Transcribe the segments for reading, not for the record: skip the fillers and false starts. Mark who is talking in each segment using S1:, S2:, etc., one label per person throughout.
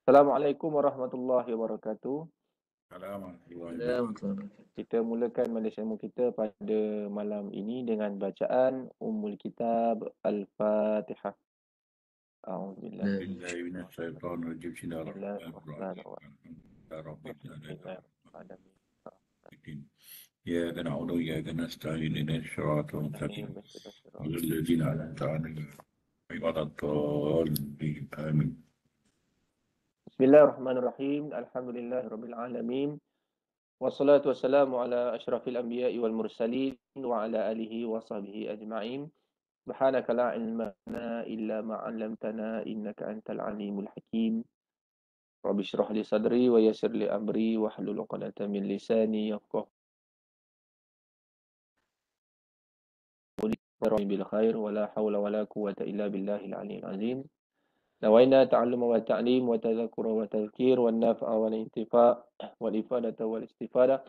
S1: Assalamualaikum warahmatullahi wabarakatuh.
S2: Assalamualaikum
S3: Warahmatullahi wabarakatuh.
S1: Kita mulakan majlis ilmu kita pada malam ini dengan bacaan Ummul Kitab Al-Fatihah. A'udzubillah.
S2: warahmatullahi minasyaitonirrajim.
S1: Bismillahirrahmanirrahim.
S2: Bismillahirrahmanirrahim. إياك نعبد وإياك نستعين اهدنا الصراط المستقيم صراط الذين أنعمت عليهم غير الضالين آمين.
S1: Bismillahirrahmanirrahim. Alhamdulillahirabbil alamin. Wassalatu wassalamu ala asyrafil anbiya'i wal mursalin wa ala alihi wa sahbihi ajma'in. Subhanaka la ilma lana illa ma 'allamtana innaka antal alimul hakim. Rabbi shrah li sadri wa yassir li amri wahlul 'uqdatam min lisani yafqahu bil khair wa la hawla wa la quwwata illa billahil aliyyil azim. Nawaina ta'alluma wa ta'lim wa tadhakkura wa tadhkir wa nafa'a wal intifa' wal ifadata wal istifada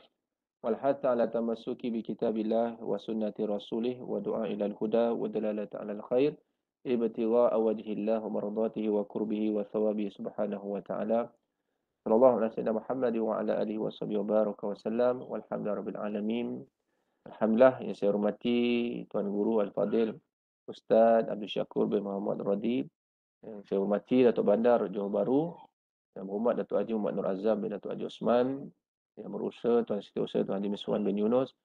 S1: wal hatta ala tamassuki bi kitabillah wa sunnati rasulih wa du'a ila al huda wa dalalata ala al khair ibtigha'a wajhillah wa mardatihi wa qurbihi wa thawabihi subhanahu wa ta'ala. Sallallahu alaihi wasallam Muhammad wa ala alihi wa sahbihi wa baraka wa sallam walhamdulillahirabbil alamin. Alhamdulillah yang saya hormati Tuan Guru Al-Fadil Ustaz Abdul Syakur bin Muhammad Radi. Yang saya hormati Datuk Bandar Johor Bahru. Yang berhormat Datuk Haji Muhammad Nur Azam bin Datuk Haji Osman. Yang berusaha Tuan Setiausaha Tuan Haji Miswan bin Yunus.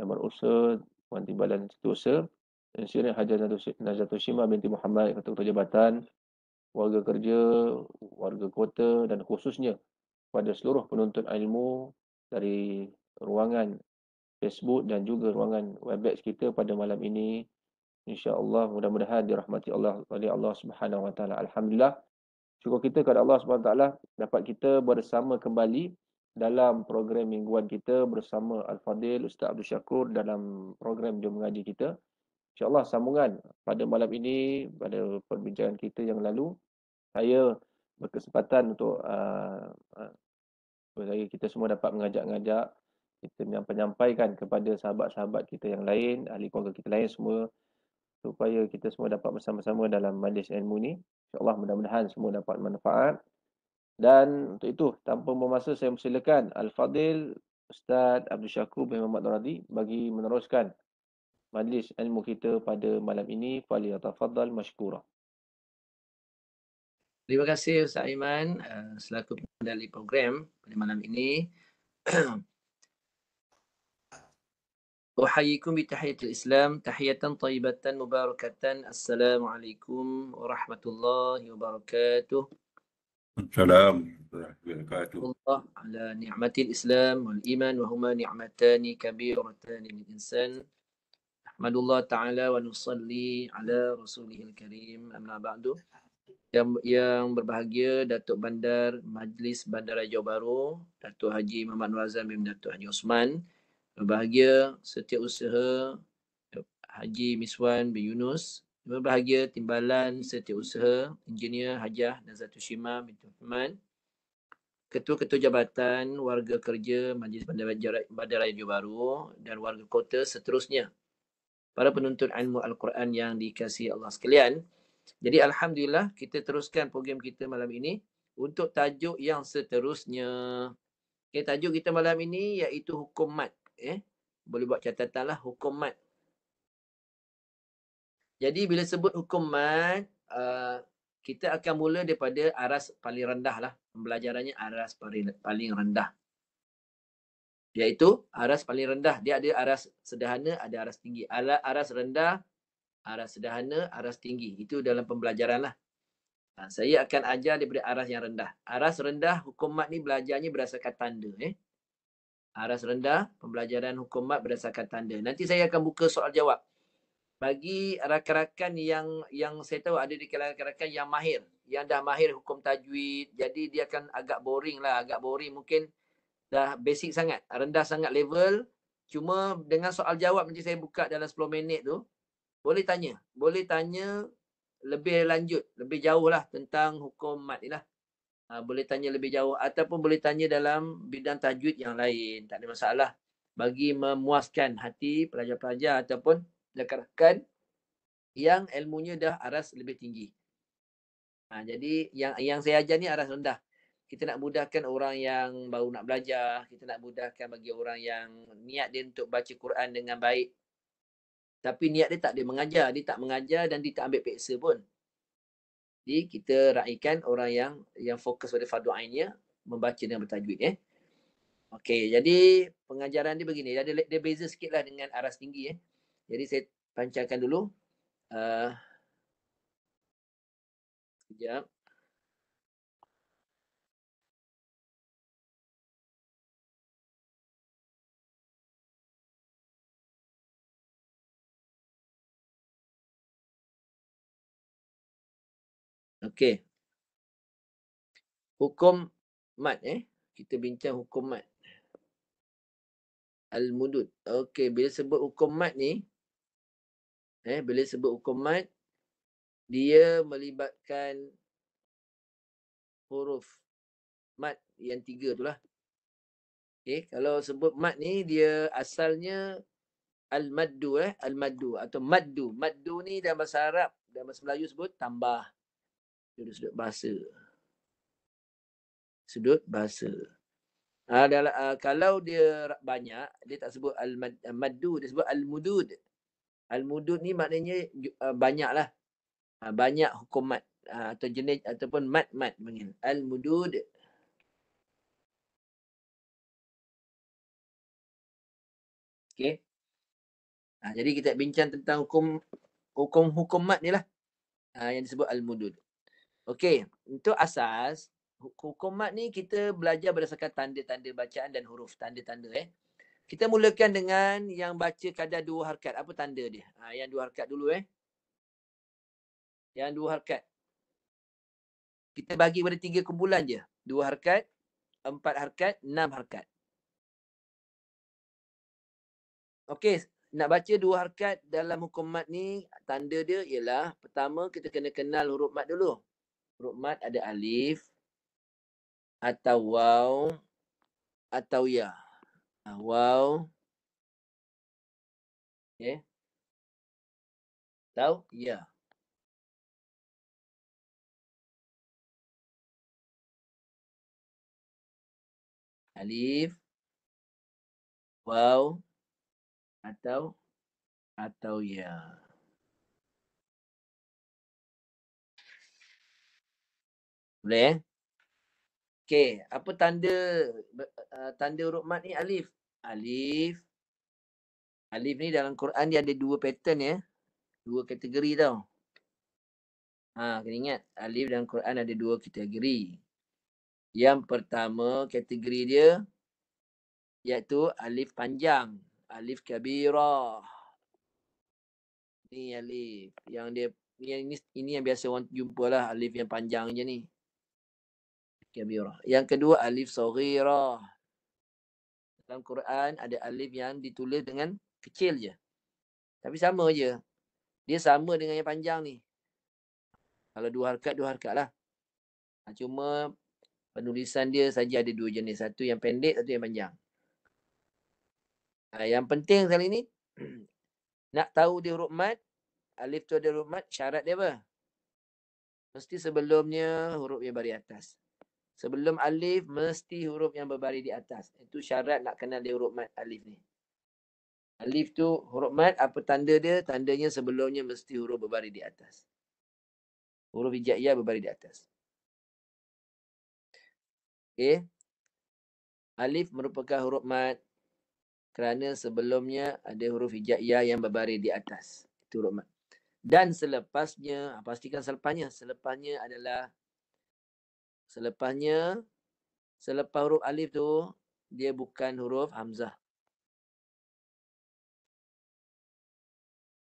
S1: Yang berusaha Tuan Timbalan Setiausaha. Dan Syirin Haji Nazatul Shimah binti Muhammad Ketua Jabatan, warga kerja, warga kota dan khususnya pada seluruh penuntut ilmu dari ruangan Facebook dan juga ruangan Webex kita pada malam ini. InsyaAllah mudah-mudahan dirahmati Allah oleh Allah Subhanahu Wa Taala. Alhamdulillah. Syukur kita kepada Allah Subhanahu Wa Taala dapat kita bersama kembali dalam program mingguan kita bersama Al-Fadil Ustaz Abdul Syakur dalam program Jom Mengaji kita. InsyaAllah sambungan pada malam ini pada perbincangan kita yang lalu. Saya berkesempatan untuk kita semua dapat mengajak-ngajak, kita menyampaikan kepada sahabat-sahabat kita yang lain, ahli keluarga kita lain semua, supaya kita semua dapat bersama-sama dalam majlis ilmu ni. InsyaAllah mudah-mudahan semua dapat manfaat. Dan untuk itu, tanpa memasa saya mempersilakan Al-Fadil Ustaz Abdul Syakur bin Muhammad Radi bagi meneruskan majlis ilmu kita pada malam ini. Falyatafaddal mashkura.
S3: Terima kasih Ustaz Aiman selaku pengendali program pada malam ini. Uhayyikum bi tahiyatil Islam, tahiyatan thayyibatan mubarakatan. Assalamualaikum warahmatullahi wabarakatuh.
S2: Assalamualaikum warahmatullahi wabarakatuh.
S3: Allah ala ni'matil Islam wal iman wa huma ni'matani kabiratani lil insan. Ahmadullah ta'ala wa nusalli ala rasulihil karim. Amma ba'du. Yang berbahagia Datuk Bandar Majlis Bandar Johor Bahru, Datuk Haji Muhammad Nur Azam bin Datuk Haji Osman. Berbahagia Setiausaha Haji Miswan bin Yunus. Berbahagia Timbalan Setiausaha Engineer Hajah Nazatul Shimah binti Muhammad. Ketua-ketua jabatan, warga kerja Majlis Bandar Johor Bahru dan warga kota seterusnya. Para penuntut ilmu Al-Quran yang dikasihi Allah sekalian. Jadi Alhamdulillah kita teruskan program kita malam ini untuk tajuk yang seterusnya. Okay, tajuk kita malam ini iaitu hukum mat. Boleh buat catatan lah, hukum mat. Jadi bila sebut hukum mat, kita akan mula daripada aras paling rendah lah. Pembelajarannya aras paling rendah. Iaitu aras paling rendah. Dia ada aras sederhana, ada aras tinggi. Aras rendah, aras sederhana, aras tinggi. Itu dalam pembelajaran lah. Saya akan ajar daripada aras yang rendah. Aras rendah, hukum mat ni belajarnya berdasarkan tanda. Aras rendah, pembelajaran hukum mat berdasarkan tanda. Nanti saya akan buka soal jawab. Bagi rakan-rakan yang saya tahu ada di kalangan rakan-rakan yang mahir. Yang dah mahir hukum tajwid. Jadi dia akan agak boring lah. Agak boring mungkin dah basic sangat. Rendah sangat level. Cuma dengan soal jawab nanti saya buka dalam 10 minit tu. Boleh tanya lebih lanjut, lebih jauh lah tentang hukum mat ni lah. Boleh tanya lebih jauh ataupun boleh tanya dalam bidang tajwid yang lain. Tak ada masalah. Bagi memuaskan hati pelajar-pelajar ataupun rakan-rakan yang ilmunya dah aras lebih tinggi. Jadi yang saya ajar ni aras rendah. kita nak mudahkan orang yang baru nak belajar, kita nak mudahkan bagi orang yang niat dia untuk baca Quran dengan baik. Tapi niat dia tak dia mengajar, dia tak mengajar dan dia tak ambil peksa pun. Jadi kita raikan orang yang fokus pada fardu ainnya membaca dengan bertajwid Okey, jadi pengajaran dia begini. Dia beza sikitlah dengan aras tinggi Jadi saya pancarkan dulu. Sekejap. Okey. Hukum mat Kita bincang hukum mat. Al-mudud. Okey, bila sebut hukum mat ni, bila sebut hukum mat, dia melibatkan huruf mat yang 3 tu lah. Okey, kalau sebut mat ni, dia asalnya al-maddu al-maddu atau maddu. Maddu ni dalam bahasa Arab, dalam bahasa Melayu sebut tambah. Sudut bahasa. Sudut bahasa. Kalau dia banyak, dia tak sebut al-maddu, dia sebut al-mudud. Al-mudud ni maknanya banyak lah. Banyak hukum mat. Atau jenis ataupun mat-mat panggil. Al-mudud. Okey. Jadi kita bincang tentang hukum mat ni lah. Yang disebut al-mudud. Okey, untuk asas hukum mat ni kita belajar berdasarkan tanda-tanda bacaan dan huruf, tanda-tanda Kita mulakan dengan yang baca kadar 2 harakat. Apa tanda dia? Yang 2 harakat dulu Yang 2 harakat. Kita bagi pada 3 kumpulan je. 2 harakat, 4 harakat, 6 harakat. Okey, nak baca 2 harakat dalam hukum mat ni, tanda dia ialah pertama kita kena kenal huruf mat dulu. Huruf mat ada alif atau waw atau ya. Waw. Okey. Tahu? Ya. Alif, waw atau ya. Boleh Okey, apa tanda huruf mat ni? Alif. Alif ni dalam Quran dia ada 2 pattern 2 kategori tau. Kena ingat, alif dalam Quran ada 2 kategori. Yang pertama kategori dia iaitu alif panjang, alif kabirah. Ni alif yang dia ini yang biasa orang jumpa lah, alif yang panjang je ni. Kabirah. Yang kedua alif saghirah. Dalam Quran ada alif yang ditulis dengan kecil je. Tapi sama je. Dia sama dengan yang panjang ni. Kalau 2 harakat lah. Cuma penulisan dia saja ada 2 jenis. Satu yang pendek, satu yang panjang. Yang penting kali ni nak tahu dia huruf mat, alif tu ada huruf mat, syarat dia apa? Mesti sebelumnya huruf yang baris atas. Sebelum alif mesti huruf yang berbaris di atas. Itu syarat nak kenal dia huruf mat alif ni. Alif tu huruf mat, apa tanda dia? Tandanya sebelumnya mesti huruf berbaris di atas. Huruf hijaiyah berbaris di atas. Okey. Alif merupakan huruf mat kerana sebelumnya ada huruf hijaiyah yang berbaris di atas. Itu huruf mat. Dan selepasnya, pastikan selepasnya adalah selepas huruf alif tu dia bukan huruf hamzah.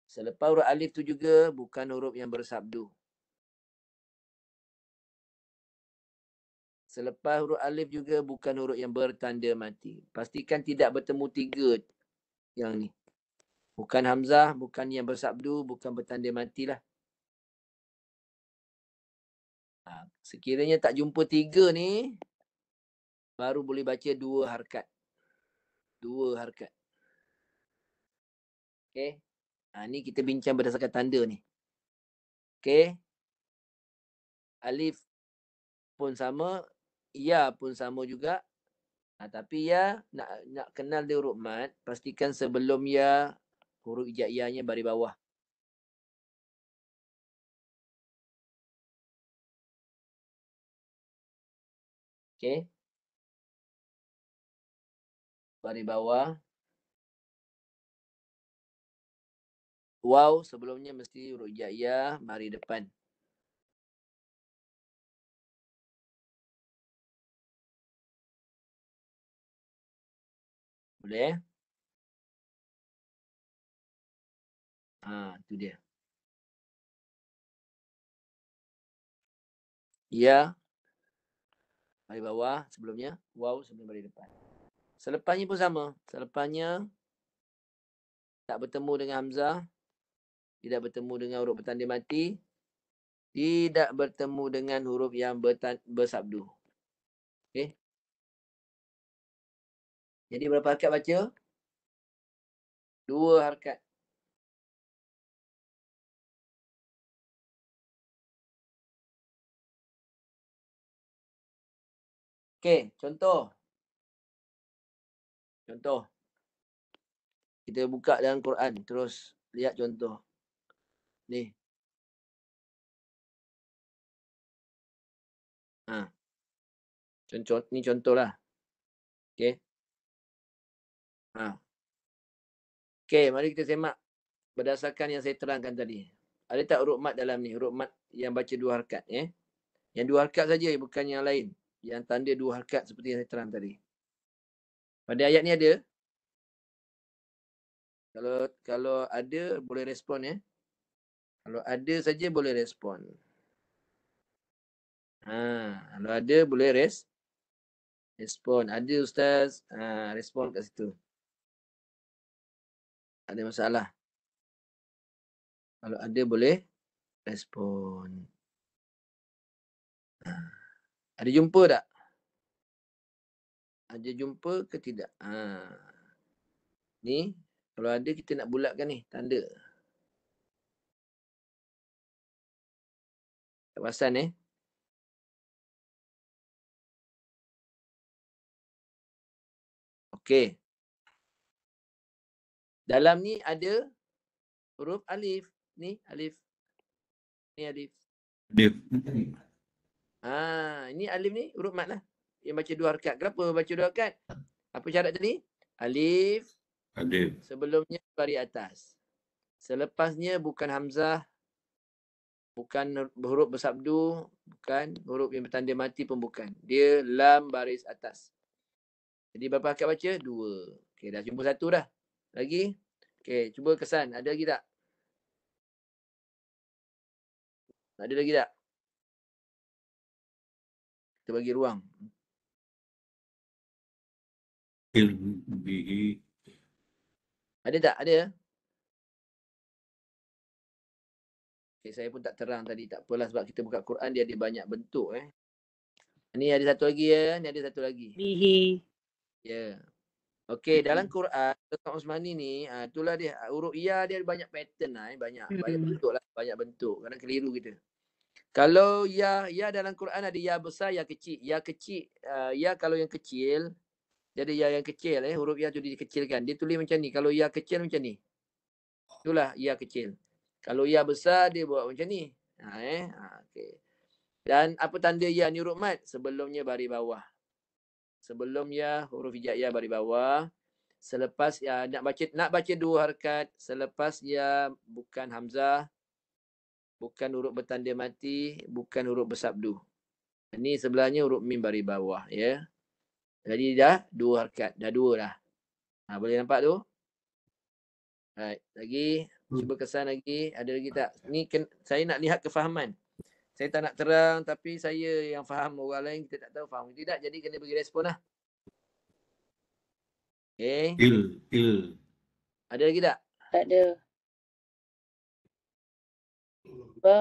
S3: Selepas huruf alif tu juga bukan huruf yang bersabdu. Selepas huruf alif juga bukan huruf yang bertanda mati. Pastikan tidak bertemu 3 yang ni. Bukan hamzah, bukan yang bersabdu, bukan bertanda matilah. Sekiranya tak jumpa 3 ni, baru boleh baca 2 harakat. 2 harakat. Okey. Ni kita bincang berdasarkan tanda ni. Okey. Alif pun sama. ya pun sama juga. Tapi ya nak kenal dia huruf mat, pastikan sebelum ya huruf hijaiyahnya baris bawah. Okey. Baris bawah. Waw sebelumnya mesti huruf hijaiyah baris depan. Boleh? Tu dia. Ya. Baris bawah sebelumnya. Waw sebelum baris depan. Selepasnya pun sama. Selepasnya tak bertemu dengan hamzah. Tidak bertemu dengan huruf bertanda mati. Tidak bertemu dengan huruf yang bersabdu. Okey. Jadi berapa harakat baca? 2 harakat. Okey, contoh. Contoh. Kita buka dalam Quran. Terus lihat contoh. Ni. Contoh, ni contoh lah. Okey. Okey, mari kita semak berdasarkan yang saya terangkan tadi. Ada tak huruf mat dalam ni? Huruf mat yang baca 2 harakat. Yang 2 harakat saja, bukan yang lain. Yang tanda 2 harakat seperti yang saya terang tadi. Pada ayat ni ada. Kalau ada, boleh respon. Kalau ada saja boleh respon. Kalau ada, boleh respon. Ada Ustaz. Respon kat situ. Ada masalah. Kalau ada, boleh respon. Ada jumpa tak? Ada jumpa ke tidak? Ni, kalau ada kita nak bulatkan ni, tanda. Tak perasan Okey. Dalam ni ada huruf alif. Ni alif. Ni alif.
S2: Dia.
S3: Ini alif ni huruf mat lah. Yang baca 2 harakat. Kenapa baca 2 harakat? Apa syarat tadi? Alif.
S2: Alif.
S3: Sebelumnya baris atas. Selepasnya bukan hamzah. Bukan huruf bersabdu. Bukan huruf yang bertanda mati pun bukan. Dia lam baris atas. Jadi berapa harakat baca? 2. Okey, dah jumpa 1 dah. Lagi? Okey, cuba kesan. Ada lagi tak? Ada lagi tak? Kita bagi ruang.
S2: Ilbihi.
S3: Ada tak? Ada? Okay, saya pun tak terang tadi. Tak apalah sebab kita buka Quran dia ada banyak bentuk. Ni ada satu lagi Ni ada satu lagi.
S4: Bihi.
S3: Ya. Okey, dalam Quran Ustaz Osmani ni, itulah dia huruf ya dia ada banyak pattern banyak bentuk lah, banyak bentuk. Kadang keliru kita. Kalau ya dalam Quran ada ya besar, ya kecil. Ya kecil, ya kalau yang kecil, jadi ya yang kecil huruf ya tu dikecilkan. Dia tulis macam ni. Kalau ya kecil macam ni. Itulah ya kecil. Kalau ya besar dia buat macam ni. Okey. Dan apa tanda ya ni huruf mat? Sebelumnya baris bawah. Sebelum ya huruf hijaiyah baris bawah. Selepas ya nak baca 2 harakat, selepas ya bukan hamzah, bukan huruf bertanda mati, bukan huruf bersabdu. Ini sebelahnya huruf mim baris bawah ya. Jadi dah 2 harakat, dah 2 dah. Boleh nampak tu? Right, lagi cuba kesan lagi, ada lagi tak? Ni saya nak lihat kefahaman. Saya tak nak terang tapi saya yang faham, orang lain kita tak tahu faham ke tidak, jadi kena bagi respon lah. Okay.
S2: Il.
S3: Ada lagi tak?
S4: Tak ada. Ba.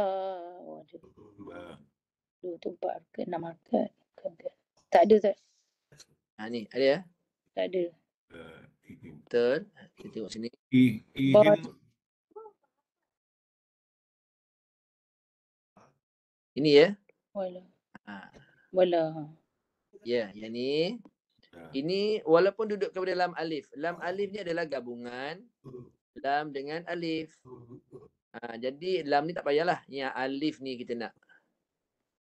S2: Ba.
S4: 2 tu 4 harakat, 6 harakat. Tak ada Ustaz.
S3: Ni ada ya?
S4: Tak ada.
S3: Betul. Kita tengok sini.
S2: Ihim.
S3: Ini ya?
S4: Wala.
S3: Ha.
S4: Wala.
S3: Ya, yang ni.
S2: Ya.
S3: Ini walaupun duduk kepada lam alif. Lam alif ni adalah gabungan lam dengan alif. Jadi lam ni tak payahlah. Yang alif ni kita nak.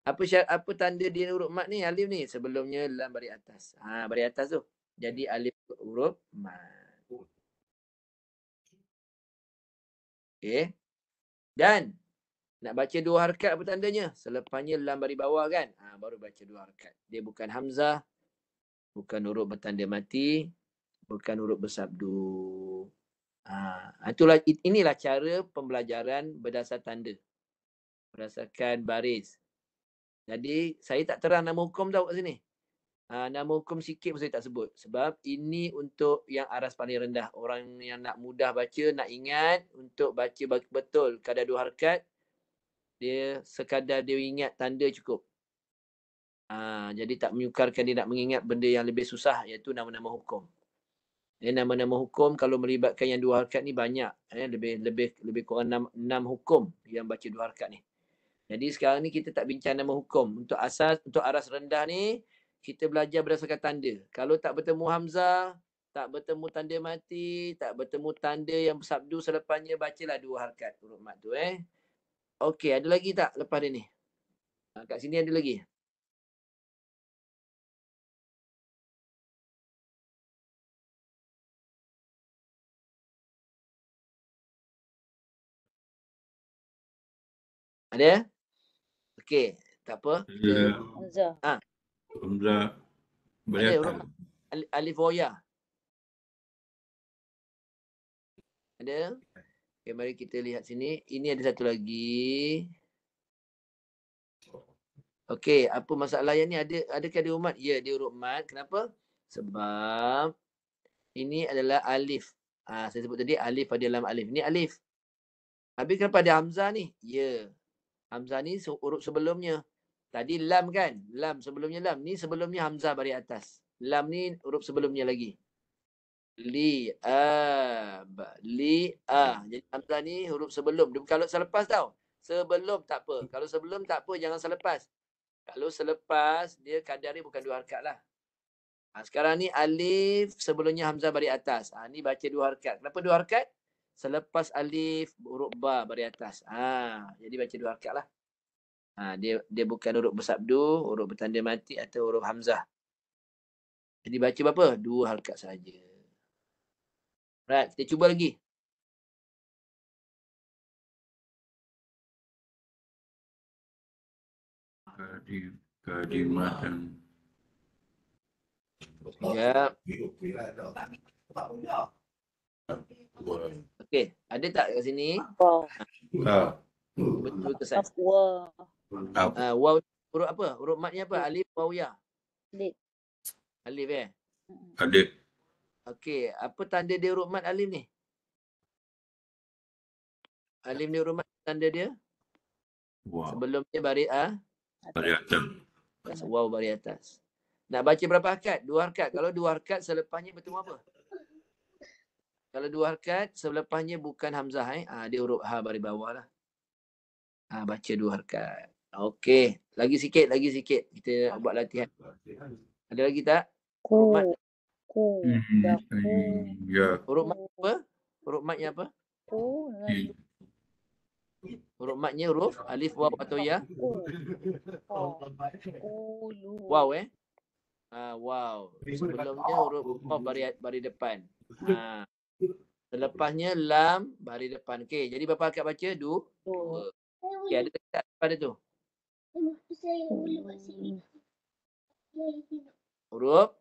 S3: Apa tanda dia huruf mat ni? Alif ni. Sebelumnya lam baris atas. Baris atas tu. Jadi alif huruf mat. Okey. Dan nak baca dua harakat apa tandanya? Selepasnya lam baris bawah kan? Baru baca dua harakat. Dia bukan hamzah, bukan huruf bertanda mati, bukan huruf bersabdu. Inilah cara pembelajaran berdasar tanda. Berdasarkan baris. Jadi saya tak terang nama hukum tau kat sini. Nama hukum sikit pun saya tak sebut. Sebab ini untuk yang aras paling rendah. Orang yang nak mudah baca, nak ingat, untuk baca betul kadar dua harakat, dia sekadar dia ingat tanda cukup. Jadi tak menyukarkan dia nak mengingat benda yang lebih susah, iaitu nama-nama hukum. Nama-nama hukum kalau melibatkan yang dua harakat ni banyak. Lebih kurang 6 hukum yang baca dua harakat ni. Jadi sekarang ni kita tak bincang nama hukum. Untuk aras rendah ni, kita belajar berdasarkan tanda. Kalau tak bertemu hamzah, tak bertemu tanda mati, tak bertemu tanda yang bersabdu selepasnya, bacalah dua harakat huruf mat tu. Okey, ada lagi tak lepas dia ni? Kat sini ada lagi. Ada? Okey, tak apa.
S4: Hamzah.
S2: Hamzah
S3: Ada
S2: baris
S3: huruf alif waw ya. Ada? Okey, mari kita lihat sini. Ini ada satu lagi. Okey, apa masalah yang ni? Adakah dia huruf mat? Ya, dia huruf mat. Kenapa? Sebab ini adalah alif. Saya sebut tadi alif pada lam alif. Ni alif. Habis kenapa ada hamzah ni? Ya. Hamzah ni huruf sebelumnya. Tadi lam kan? Lam sebelumnya lam. Ni sebelumnya hamzah baris atas. Lam ni huruf sebelumnya lagi. Jadi hamzah ni huruf sebelum. Kalau selepas tau. Sebelum tak apa. Kalau sebelum tak apa, jangan selepas. Kalau selepas, dia kadar dia bukan dua harakat lah. Sekarang ni alif sebelumnya hamzah baris atas. Ni baca dua harakat. Kenapa dua harakat? Selepas alif huruf ba baris atas. Jadi baca dua harakat lah. Dia bukan huruf bersabdu, huruf bertanda mati atau huruf hamzah. Jadi baca berapa? Dua harakat saja. Right, kita cuba lagi.
S2: Kadimatan.
S3: Ya. Okey, ada tak kat sini? Betul ke Sat?
S4: Afwa.
S3: Waw huruf apa? Huruf matnya apa? Alif waw ya.
S4: Alif.
S3: Alif
S2: Alif.
S3: Okey, apa tanda dia huruf mat alif ni? Alif ni huruf mat tanda dia?
S2: Wow.
S3: Sebelumnya baris
S2: Baris atas.
S3: waw baris atas. Nak baca berapa harakat? Dua harakat. Kalau dua harakat selepasnya bertemu apa? Kalau dua harakat selepasnya bukan hamzah dia huruf ha baris bawah lah. Baca dua harakat. Okey, lagi sikit. Kita buat latihan. Ada lagi tak? Huruf mat.
S2: Ya.
S3: Huruf mat apa? Huruf matnya apa? Huruf matnya huruf alif waw atau ya? Waw waw. Sebelumnya huruf waw baris depan. Selepasnya lam baris depan. Okey, jadi berapa harakat baca? Dua. Okey, ada tak pada tu? Huruf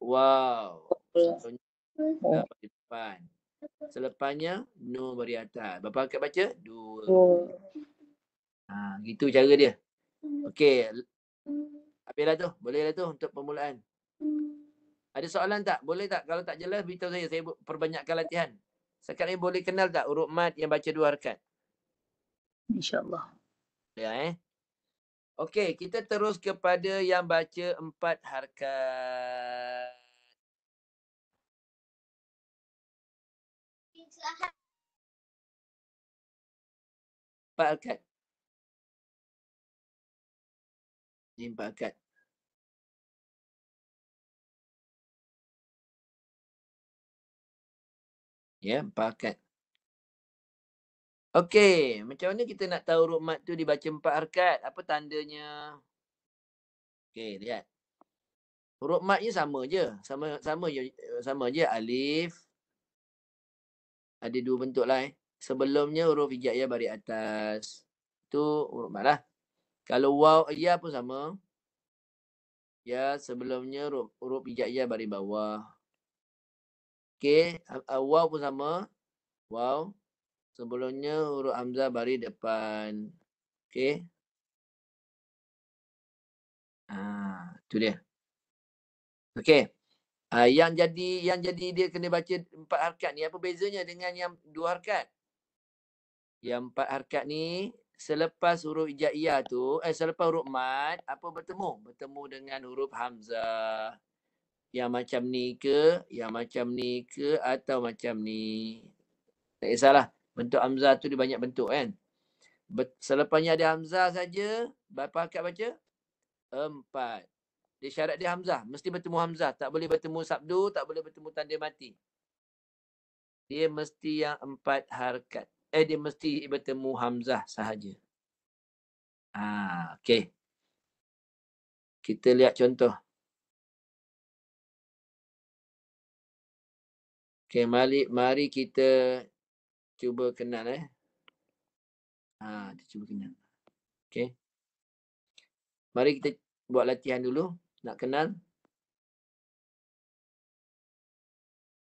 S3: waw. Sebelumnya baris depan. Selepasnya nun baris atas. Berapa harakat baca? Dua. Gitu cara dia. Okey. Habislah tu. Bolehlah tu untuk permulaan. Ada soalan tak? Boleh tak? Kalau tak jelas, beritahu saya. Saya perbanyakkan latihan. Sekarang ni boleh kenal tak huruf mat yang baca dua harakat?
S4: InsyaAllah.
S3: Ya, Okey, kita terus kepada yang baca empat harakat. Empat harakat. Ini empat harakat. Ya, 4 harkat. Okey, macam mana kita nak tahu huruf mat tu dibaca 4 harkat? Apa tandanya? Okey, lihat. Huruf matnya sama je. Sama je alif. Ada 2 bentuk lah Sebelumnya huruf hijaiyah baris atas. Tu huruf mat lah. Kalau waw ya pun sama. Ya, sebelumnya huruf hijaiyah baris bawah. Okey, waw pun sama. Waw. Sebelumnya huruf hamzah baris depan. Okey. Tu dia. Okey. Yang jadi dia kena baca 4 harkat ni, apa bezanya dengan yang 2 harkat? Yang 4 harkat ni selepas huruf hijaiyah tu, selepas huruf mat, apa bertemu? Bertemu dengan huruf hamzah. Yang macam ni ke, yang macam ni ke, atau macam ni. Tak kisahlah. Bentuk hamzah tu dia banyak bentuk kan. Selepasnya ada hamzah saja, berapa harkat baca? 4. Dia syarat dia hamzah. Mesti bertemu hamzah. Tak boleh bertemu sabdu, tak boleh bertemu tanda mati. Dia mesti yang 4 harkat. Dia mesti bertemu hamzah sahaja. Okey. Kita lihat contoh. Okey, mari kita cuba kenal kita cuba kenal. Okey. Mari kita buat latihan dulu. Nak kenal.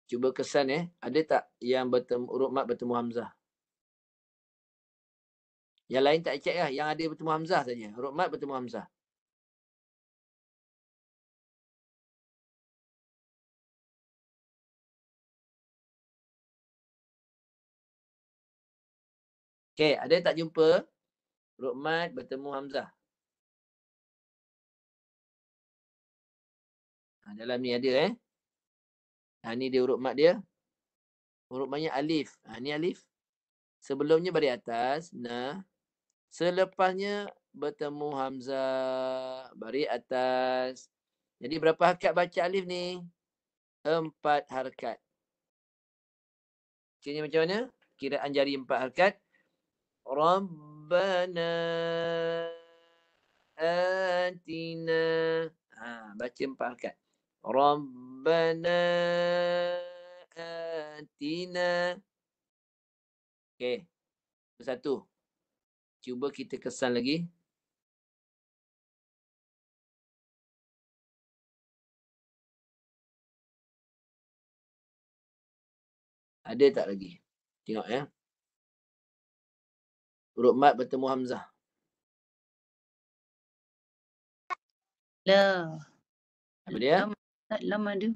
S3: Cuba kesan Ada tak yang huruf mat bertemu hamzah? Yang lain tak check lah. Yang ada bertemu hamzah saja. Huruf mat bertemu hamzah. Okey, ada tak jumpa huruf mat bertemu hamzah? Dalam ni ada ni dia huruf mat dia. Huruf matnya alif. Ni alif. Sebelumnya baris atas. Selepasnya bertemu hamzah. Baris atas. Jadi berapa harkat baca alif ni? 4 harkat. Kiranya macam mana? Kiraan jari 4 harkat. Rabbana atina. Baca 4 harkat. Rabbana atina. Okey. Satu. Cuba kita kesan lagi. Ada tak lagi? Tengok huruf mat bertemu hamzah.
S4: La.
S3: Apa dia?
S4: Lam ada.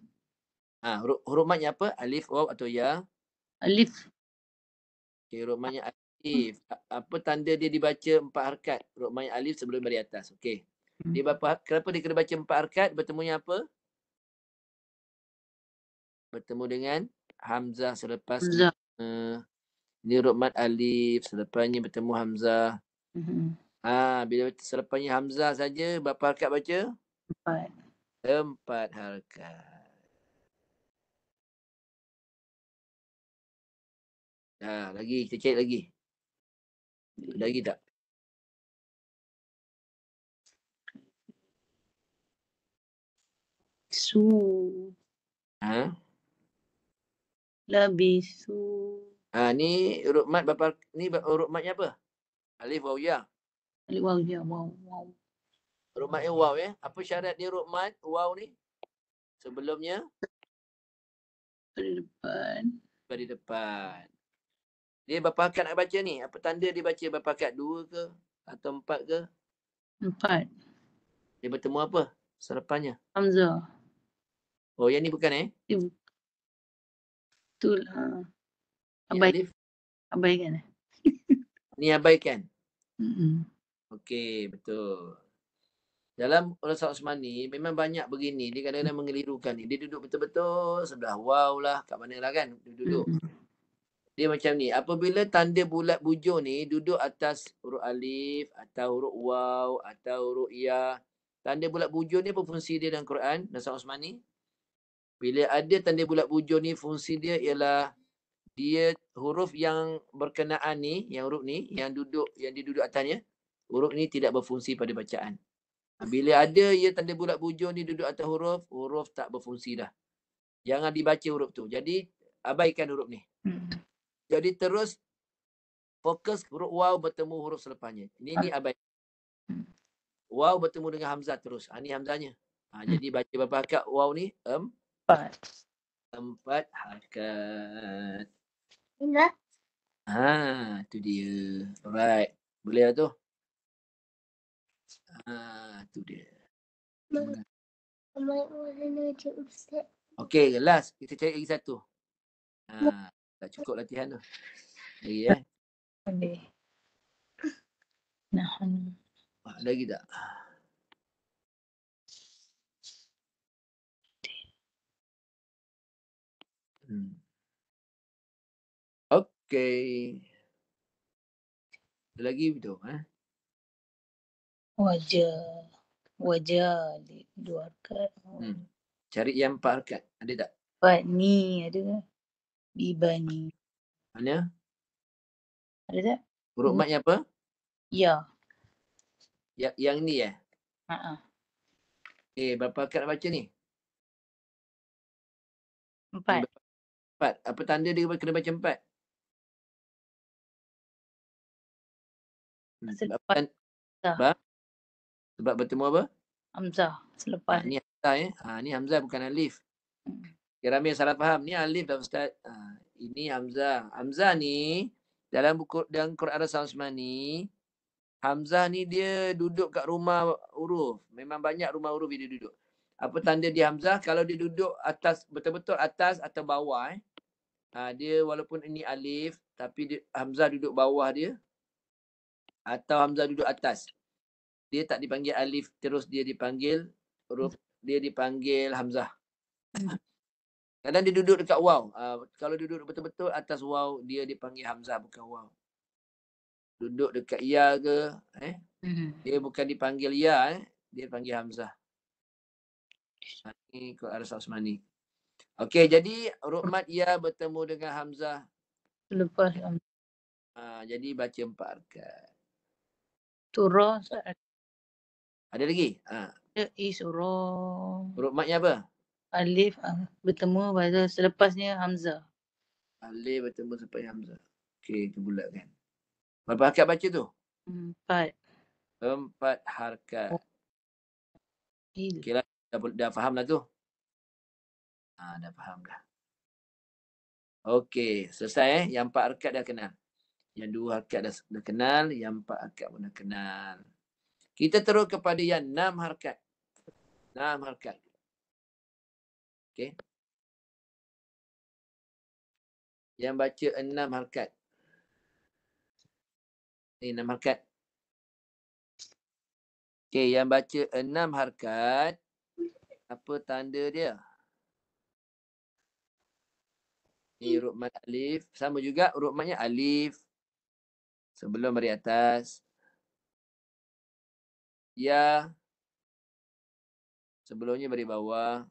S3: Huruf matnya apa? Alif, waw atau ya?
S4: Alif.
S3: Okey, huruf matnya alif. Apa tanda dia dibaca 4 harkat? Huruf matnya alif sebelum baris atas. Okey. Dia kenapa dia kena baca 4 harkat? Bertemunya apa? Bertemu dengan hamzah selepas
S4: Hamzah.
S3: Ni huruf mat alif, selepasnya bertemu hamzah. Bila selepasnya hamzah saja, berapa harkat baca? 4 harkat. Lagi kita cek lagi. Ada lagi tak?
S4: Su. Labisu.
S3: Ni huruf mat berapa? Ni huruf matnya apa? Alif, waw, ya.
S4: Alif, waw, ya, waw.
S3: Huruf matnya waw Apa syarat dia huruf mat waw ni? Sebelumnya? Pada depan. Dia berapa harkat nak baca ni? Apa tanda dia baca berapa harkat? 2 ke? Atau 4 ke?
S4: 4.
S3: Dia bertemu apa? Selepasnya?
S4: Hamzah.
S3: Oh, yang ni bukan
S4: Betul. Abaikan.
S3: Ni abaikan? Okey, betul. Dalam Rasul Osmani memang banyak begini. Dia kadang-kadang mengelirukan ni. Dia duduk betul-betul sebelah waw lah. Kat mana lah kan? Duduk. Dia macam ni. Apabila tanda bulat bujur ni duduk atas huruf alif atau huruf waw atau huruf ya. Tanda bulat bujur ni apa fungsi dia dalam Quran? Rasul Osmani. Bila ada tanda bulat bujur ni, fungsi dia ialah dia huruf yang berkenaan ni, yang huruf ni, yang dia duduk atasnya, huruf ni tidak berfungsi pada bacaan. Bila ada ia tanda bulat bujur ni duduk atas huruf tak berfungsi dah. Jangan dibaca huruf tu. Jadi abaikan huruf ni. Jadi terus fokus huruf waw bertemu huruf selepasnya. Ini abai. Waw bertemu dengan hamzah terus. Ni hamzahnya. Jadi baca berapa harakat waw ni? 4 harakat. Tu dia. Alright. Boleh lah tu. Tu dia. Okey, last. Kita cari lagi satu. Tak cukup latihan tu. Lagi
S4: Boleh. Nahnu.
S3: Lagi tak? Okey. Lagi betul.
S4: Wajah. Wajah. 2 harakat.
S3: Cari yang 4 harakat. Ada tak?
S4: Bani ada ke? Bibani.
S3: Mana?
S4: Ada tak?
S3: Huruf matnya apa?
S4: Ya.
S3: Yang ni berapa harakat nak baca ni?
S4: 4.
S3: 4. Apa tanda dia kena baca 4?
S4: Selepas
S3: Sebab bertemu apa?
S4: Hamzah. Selepas.
S3: Ni Hamzah ni Hamzah bukan alif. Ramai salah faham. Ni alif dah Ustaz. Ini Hamzah. Hamzah ni dalam Quran Al-Samsmani, Hamzah ni dia duduk kat rumah huruf. Memang banyak rumah huruf dia duduk. Apa tanda dia Hamzah? Kalau dia duduk atas, betul-betul atas atau bawah. Dia walaupun ini alif, tapi Hamzah duduk bawah dia. Atau Hamzah duduk atas. Dia tak dipanggil alif, terus dia dipanggil huruf, dia dipanggil Hamzah. Kadang dia duduk dekat waw. Kalau duduk betul-betul atas waw, dia dipanggil Hamzah, bukan waw. Duduk dekat ya ke, dia bukan dipanggil ya, dia panggil Hamzah. Ini Quran Al-Samsmani. Okey, jadi huruf mat ya bertemu dengan Hamzah.
S4: Selepas.
S3: Jadi baca 4 harakat.
S4: Surah.
S3: Ada lagi?
S4: Surah.
S3: Huruf matnya apa?
S4: Alif bertemu pada selepasnya Hamzah.
S3: Alif bertemu selepas Hamzah. Okey, kita bulatkan. Berapa harakat baca tu?
S4: 4.
S3: 4 harakat. Okey lah, dah faham lah tu. Dah faham dah. Okey, selesai Yang 4 harakat dah kenal. Yang 2 harakat dah kenal. Yang 4 harakat pun dah kenal. Kita terus kepada yang 6 harakat. 6 harakat. Okey. Yang baca 6 harakat. Ni 6 harakat. Okey, yang baca 6 harakat. Apa tanda dia? Ni huruf mat alif. Sama juga huruf matnya alif. Sebelum bari atas. Ya. Sebelumnya bari bawah.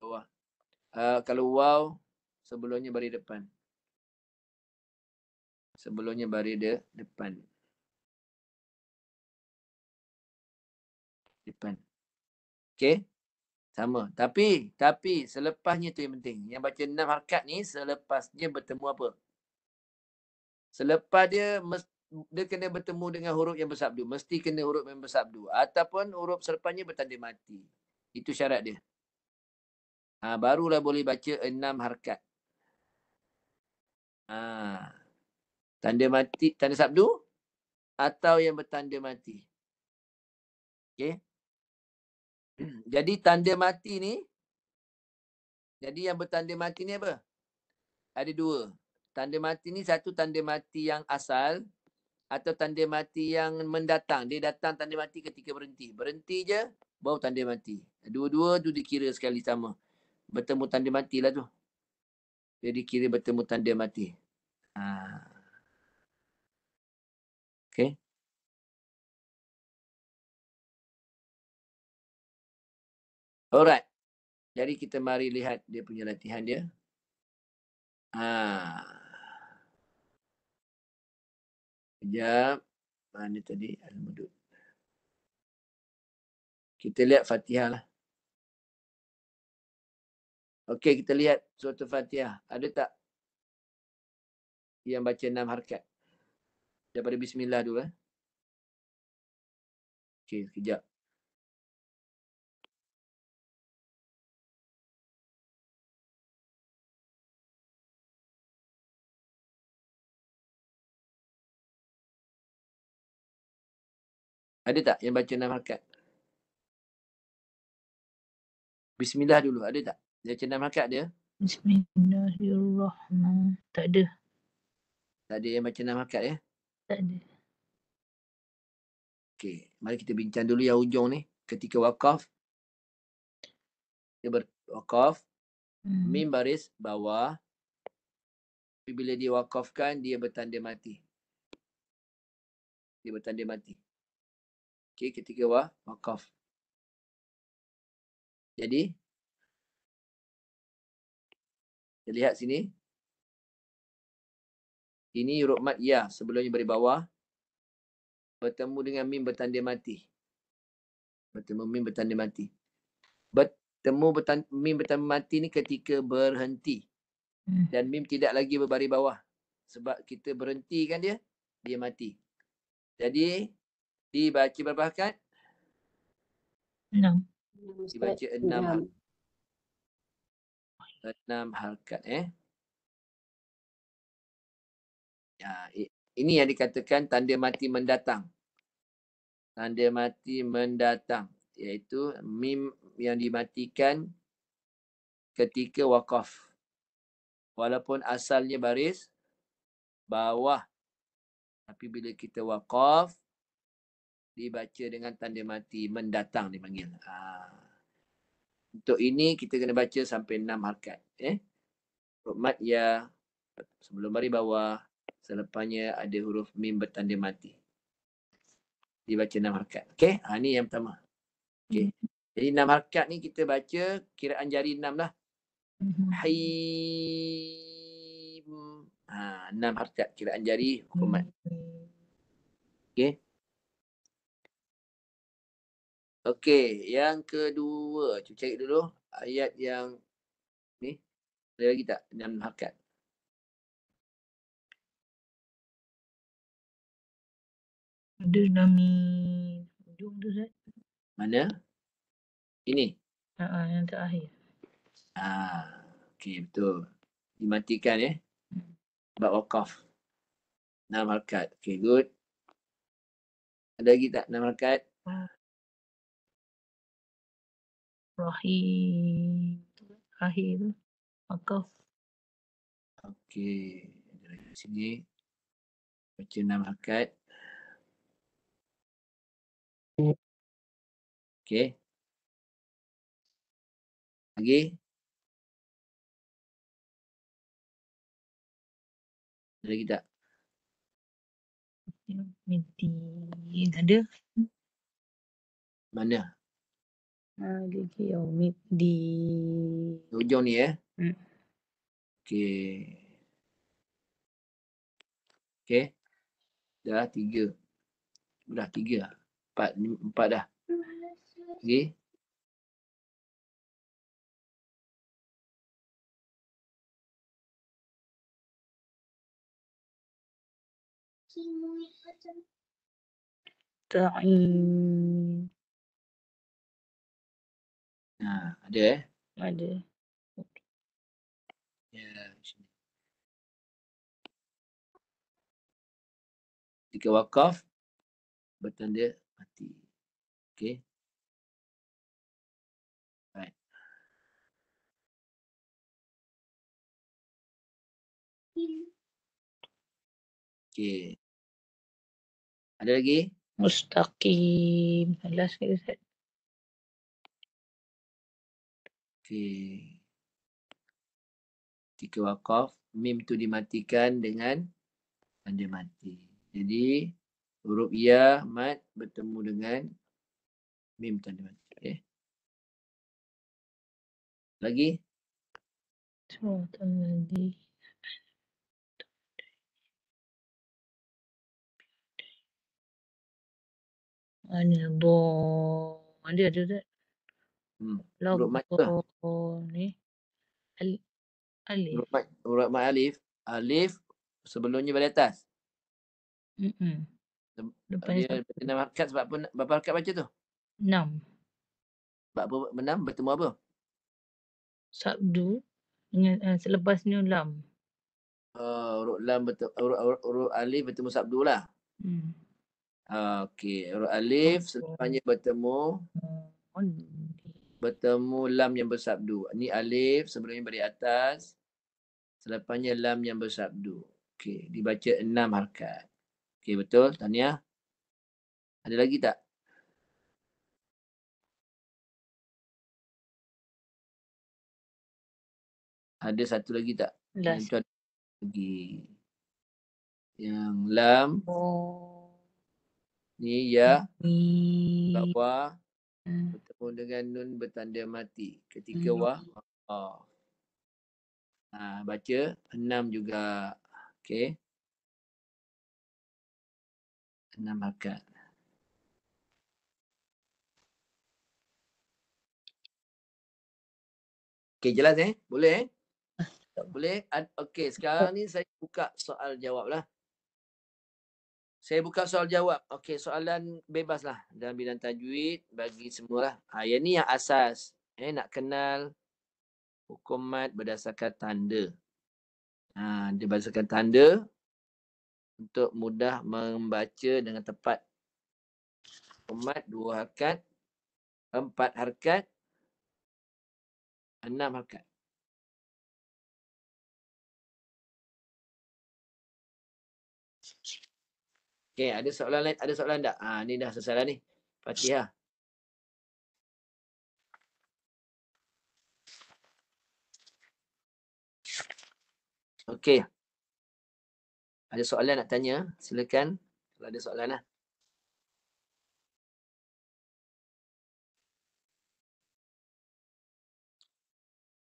S3: Bawah. Kalau waw, sebelumnya bari depan. Sebelumnya bari depan. Depan. Okey. Sama. Tapi selepasnya tu yang penting. Yang baca 6 harakat ni, selepasnya bertemu apa? Selepas dia kena bertemu dengan huruf yang bersabdu. Mesti kena huruf yang bersabdu. Ataupun huruf selepasnya bertanda mati. Itu syarat dia. Barulah boleh baca 6 harakat. Tanda mati, tanda sabdu atau yang bertanda mati. Okey. Jadi tanda mati ni, jadi yang bertanda mati ni apa? Ada 2. Tanda mati ni, satu tanda mati yang asal atau tanda mati yang mendatang. Dia datang tanda mati ketika berhenti. Berhenti je, baru tanda mati. Dua-dua tu dikira sekali sama. Bertemu tanda mati lah tu. Dia dikira bertemu tanda mati. Okey. Alright. Jadi kita mari lihat dia punya latihan dia. Sekejap. Mana tadi? Al-Mudud. Kita lihat Fatihah lah. Okey, kita lihat surah Fatihah. Ada tak yang baca 6 harakat? Daripada Bismillah dulu. Okey, sekejap. Ada tak yang baca 6 harakat? Bismillah dulu. Ada tak? Dia baca 6 harakat dia?
S4: Bismillahirrahmanirrahim. Tak ada.
S3: Tak ada yang baca 6 harakat ya?
S4: Tak ada.
S3: Okey, mari kita bincang dulu yang ujung ni. Ketika wakaf, dia berwakaf, mim baris bawah. Tapi bila dia wakafkan, dia bertanda mati. Dia bertanda mati. Okey, ketika wakaf. Jadi, kita lihat sini. Ini huruf mat ya, sebelumnya beri bawah. Bertemu dengan mim bertanda mati. Bertemu mim bertanda mati. Bertemu mim bertanda mati ni ketika berhenti. Dan mim tidak lagi berbaris bawah. Sebab kita berhentikan dia, dia mati. Jadi, dibaca berapa harakat?
S4: 6.
S3: Dibaca 6 harakat. Ya, ini yang dikatakan tanda mati mendatang. Tanda mati mendatang. Iaitu mim yang dimatikan ketika wakaf. Walaupun asalnya baris bawah. Tapi bila kita wakaf, dibaca dengan tanda mati mendatang dipanggil. Untuk ini kita kena baca sampai 6 harakat. Huruf mat ya, sebelum baris bawah, selepasnya ada huruf mim bertanda mati. Dibaca 6 harakat. Okey, ni yang pertama. Okey. Jadi 6 harakat ni kita baca kiraan jari 6 lah. Haim. 6 harakat kiraan jari huruf mat. Okey. Okey, yang kedua. Cuba cari dulu ayat yang ni. Ada lagi tak 6 harakat?
S4: Ada nami ujung tu, Ustaz.
S3: Mana? Ini.
S4: Yang terakhir.
S3: Okey, betul. Dimatikan sebab wakaf. 6 harakat. Okey, good. Ada lagi tak 6 harakat?
S4: Rahim. Akhir tu. Wakaf.
S3: Okey. Ada lagi di sini. Baca 6 harakat. Okey. Lagi? Ada lagi tak?
S4: Miti. Ada.
S3: Mana?
S4: Lagi Miti.
S3: Hujung ni Okey. Okey. Dah 3. Dah 3. 4 dah. Okey.
S4: Ta'in.
S3: Ada
S4: Ada.
S3: Ya, sini. Ketika wakaf, bertanda mati. Okey. Baik. Okey. Ada lagi?
S4: Mustaqim. Last sekali, Ustaz.
S3: Okey. Ketika wakaf, mim tu dimatikan dengan tanda mati. Jadi, huruf ya, mat bertemu dengan mim tanda mati. Lagi?
S4: Suratul Ladzi. Mana ada tak?
S3: Huruf mat tu lah.
S4: Ni alif.
S3: Huruf mat alif. Alif sebelumnya balik atas.
S4: Depannya
S3: Dia 6 harakat sebab apa? Berapa harakat baca tu?
S4: 6.
S3: Sebab apa 6 bertemu apa?
S4: Sabdu dengan selepasnya lam.
S3: Huruf lam huruf alif bertemu sabdu lah. Okey, huruf alif selepannya bertemu lam yang bersabdu. Ni alif sebelumnya balik atas. Selepannya lam yang bersabdu. Okey, dibaca 6 harakat. Okey, betul. Tahniah. Ada lagi tak? Ada satu lagi tak? Yang tu ada lagi. Yang lam. Ni ya. Bawah. Bertemu dengan nun bertanda mati. Ketika wah. Baca 6 juga. Okey. 6 harakat. Okey, jelas Boleh Boleh? Okey, sekarang ni saya buka soal jawab lah. Saya buka soal jawab. Okey, soalan bebas lah dalam bidang tajwid bagi semua lah. Yang ni yang asas. Nak kenal hukum mat berdasarkan tanda. Dia berdasarkan tanda untuk mudah membaca dengan tepat. Hukum mat 2 harakat, 4 harakat, 6 harakat. Okey, ada soalan lain? Ada soalan tak? Ni dah selesai dah ni. Fatihah. Okey. Ada soalan nak tanya? Silakan. Kalau ada soalan lah.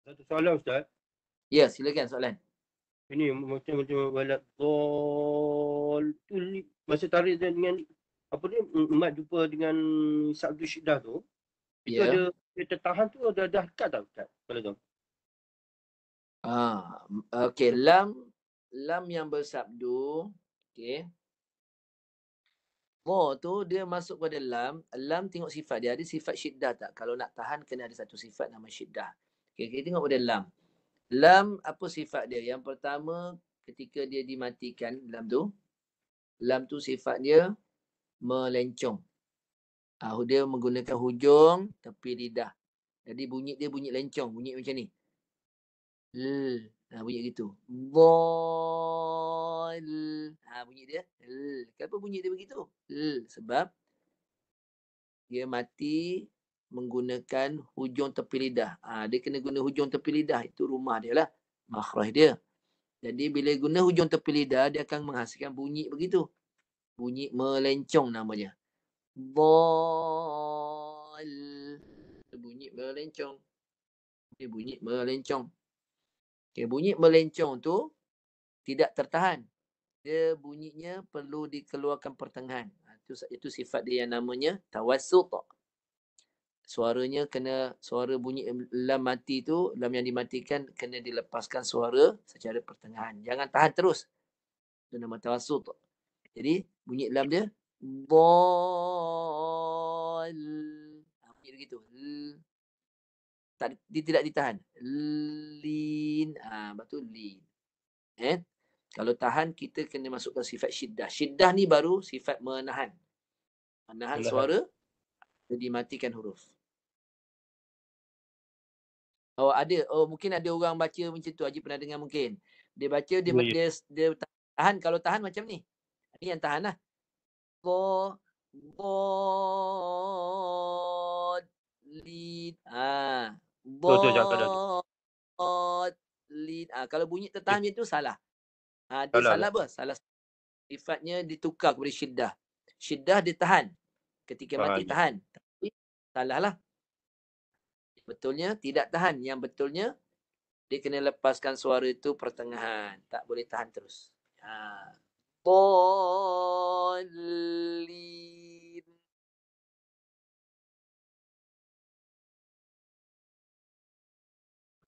S5: Satu soalan Ustaz.
S3: Ya, silakan soalan.
S5: Ini macam walad dhol tu masa tarik dengan apa ni mat jumpa dengan sabdu syiddah tu. Itu ada tertahan tu ada harakat tak Ustaz? Kalau tu.
S3: Okey, lam yang bersabdu. Okey. Tu dia masuk pada lam. Lam tengok sifat dia. Ada sifat syiddah tak? Kalau nak tahan kena ada satu sifat nama syiddah. Okey, kita tengok pada lam. Lam apa sifat dia? Yang pertama ketika dia dimatikan lam tu sifat dia melencong. Dia menggunakan hujung tepi lidah. Jadi bunyi dia bunyi lencong, bunyi macam ni. Bunyi gitu. Dhol. Bunyi dia. Kenapa bunyi dia begitu? Sebab dia mati menggunakan hujung tepi lidah. Dia kena guna hujung tepi lidah. Itu rumah dia lah. Makhraj dia. Jadi bila guna hujung tepi lidah, dia akan menghasilkan bunyi begitu. Bunyi melencong namanya. Dhol. Bunyi melencong. Dia bunyi melencong. Okay, bunyi melencong tu tidak tertahan. Dia bunyinya perlu dikeluarkan pertengahan. Itu sifat dia yang namanya tawassut. Suaranya kena, suara bunyi lam mati tu, lam yang dimatikan kena dilepaskan suara secara pertengahan. Jangan tahan terus. Itu nama tawassut. Jadi bunyi lam dia dhol. Bunyi begitu. Dia tidak ditahan. Lin. Betul lin. Kalau tahan kita kena masukkan sifat syiddah. Syiddah ni baru sifat menahan. Menahan suara dimatikan huruf. Mungkin ada orang baca macam tu. Haji pernah dengar mungkin. Dia baca dia tahan. Kalau tahan macam ni. Ini yang tahan lah. Lin. Lin. Kalau bunyi tertahan macam tu salah. Dia salah apa? Salah sifatnya ditukar kepada syiddah. Syiddah dia tahan. Ketika mati tahan. Tapi salah lah. Betulnya tidak tahan. Yang betulnya dia kena lepaskan suara itu pertengahan. Tak boleh tahan terus. Dhalin.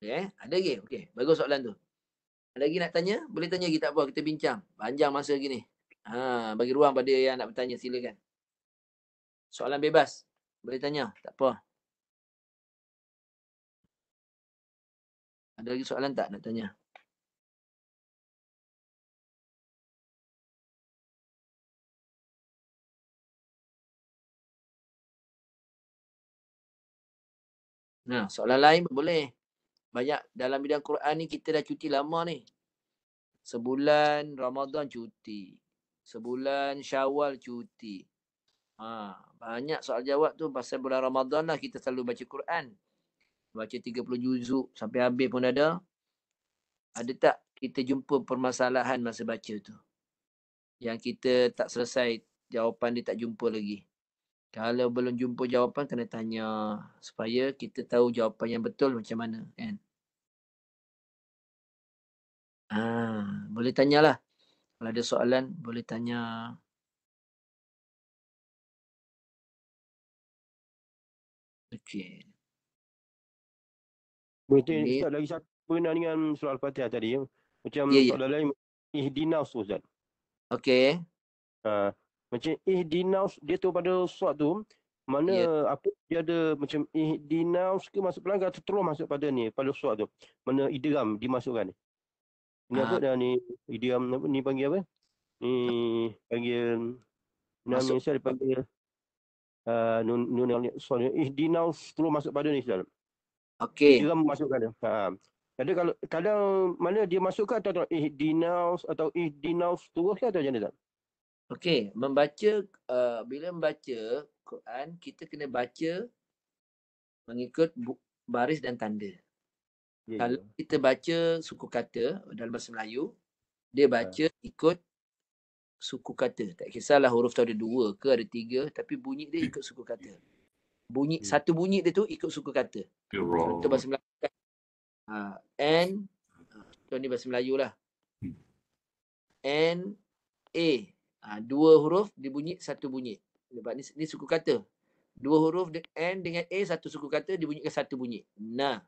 S3: Okay, ada lagi? Okey, bagus soalan tu. Ada lagi nak tanya? Boleh tanya lagi, tak apa, kita bincang. Panjang masa gini. Bagi ruang pada yang nak bertanya, silakan. Soalan bebas. Boleh tanya, tak apa. Ada lagi soalan tak nak tanya? Nah, soalan lain pun boleh. Banyak dalam bidang Quran ni kita dah cuti lama ni. Sebulan Ramadan cuti. Sebulan Syawal cuti. Banyak soal jawab tu pasal bulan Ramadan lah kita selalu baca Quran. Baca 30 juzuk sampai habis pun ada. Ada tak kita jumpa permasalahan masa baca tu? Yang kita tak selesai, jawapan dia tak jumpa lagi. Kalau belum jumpa jawapan, kena tanya supaya kita tahu jawapan yang betul macam mana. Kan? Boleh tanyalah. Kalau ada soalan, boleh tanya. Okey.
S5: Boleh Ustaz lagi satu berkenaan dengan surah Al-Fatihah tadi. Macam soalan lain, ihdinas tu Ustaz.
S3: Okey.
S5: Macam ihdinas, dia tu pada surat tu, mana apa dia ada macam ihdinas ke masuk pelanggar atau terus masuk pada ni, pada surat tu. Mana idgham dimasukkan ni. Ini apa dah ni, idgham apa ni panggil apa? Ni panggil nama saya dipanggil nun ihdinas terus masuk pada ni Ustaz.
S3: Okey.
S5: Idgham masukkan dia. Jadi kalau kadang mana dia masukkan atau ihdinas atau ihdinas terus ke atau macam mana tak?
S3: Okey, bila membaca Quran, kita kena baca mengikut baris dan tanda. Kalau kita baca suku kata dalam bahasa Melayu, dia baca ikut suku kata. Tak kisahlah huruf tu ada 2 ke ada 3, tapi bunyi dia ikut suku kata. Satu bunyi dia tu ikut suku kata. Contoh bahasa Melayu kan. N, contoh ni bahasa Melayu lah. N, A. 2 huruf dibunyi, satu bunyi. Sebab ni suku kata. 2 huruf N dengan A, satu suku kata dibunyikan satu bunyi. Nah.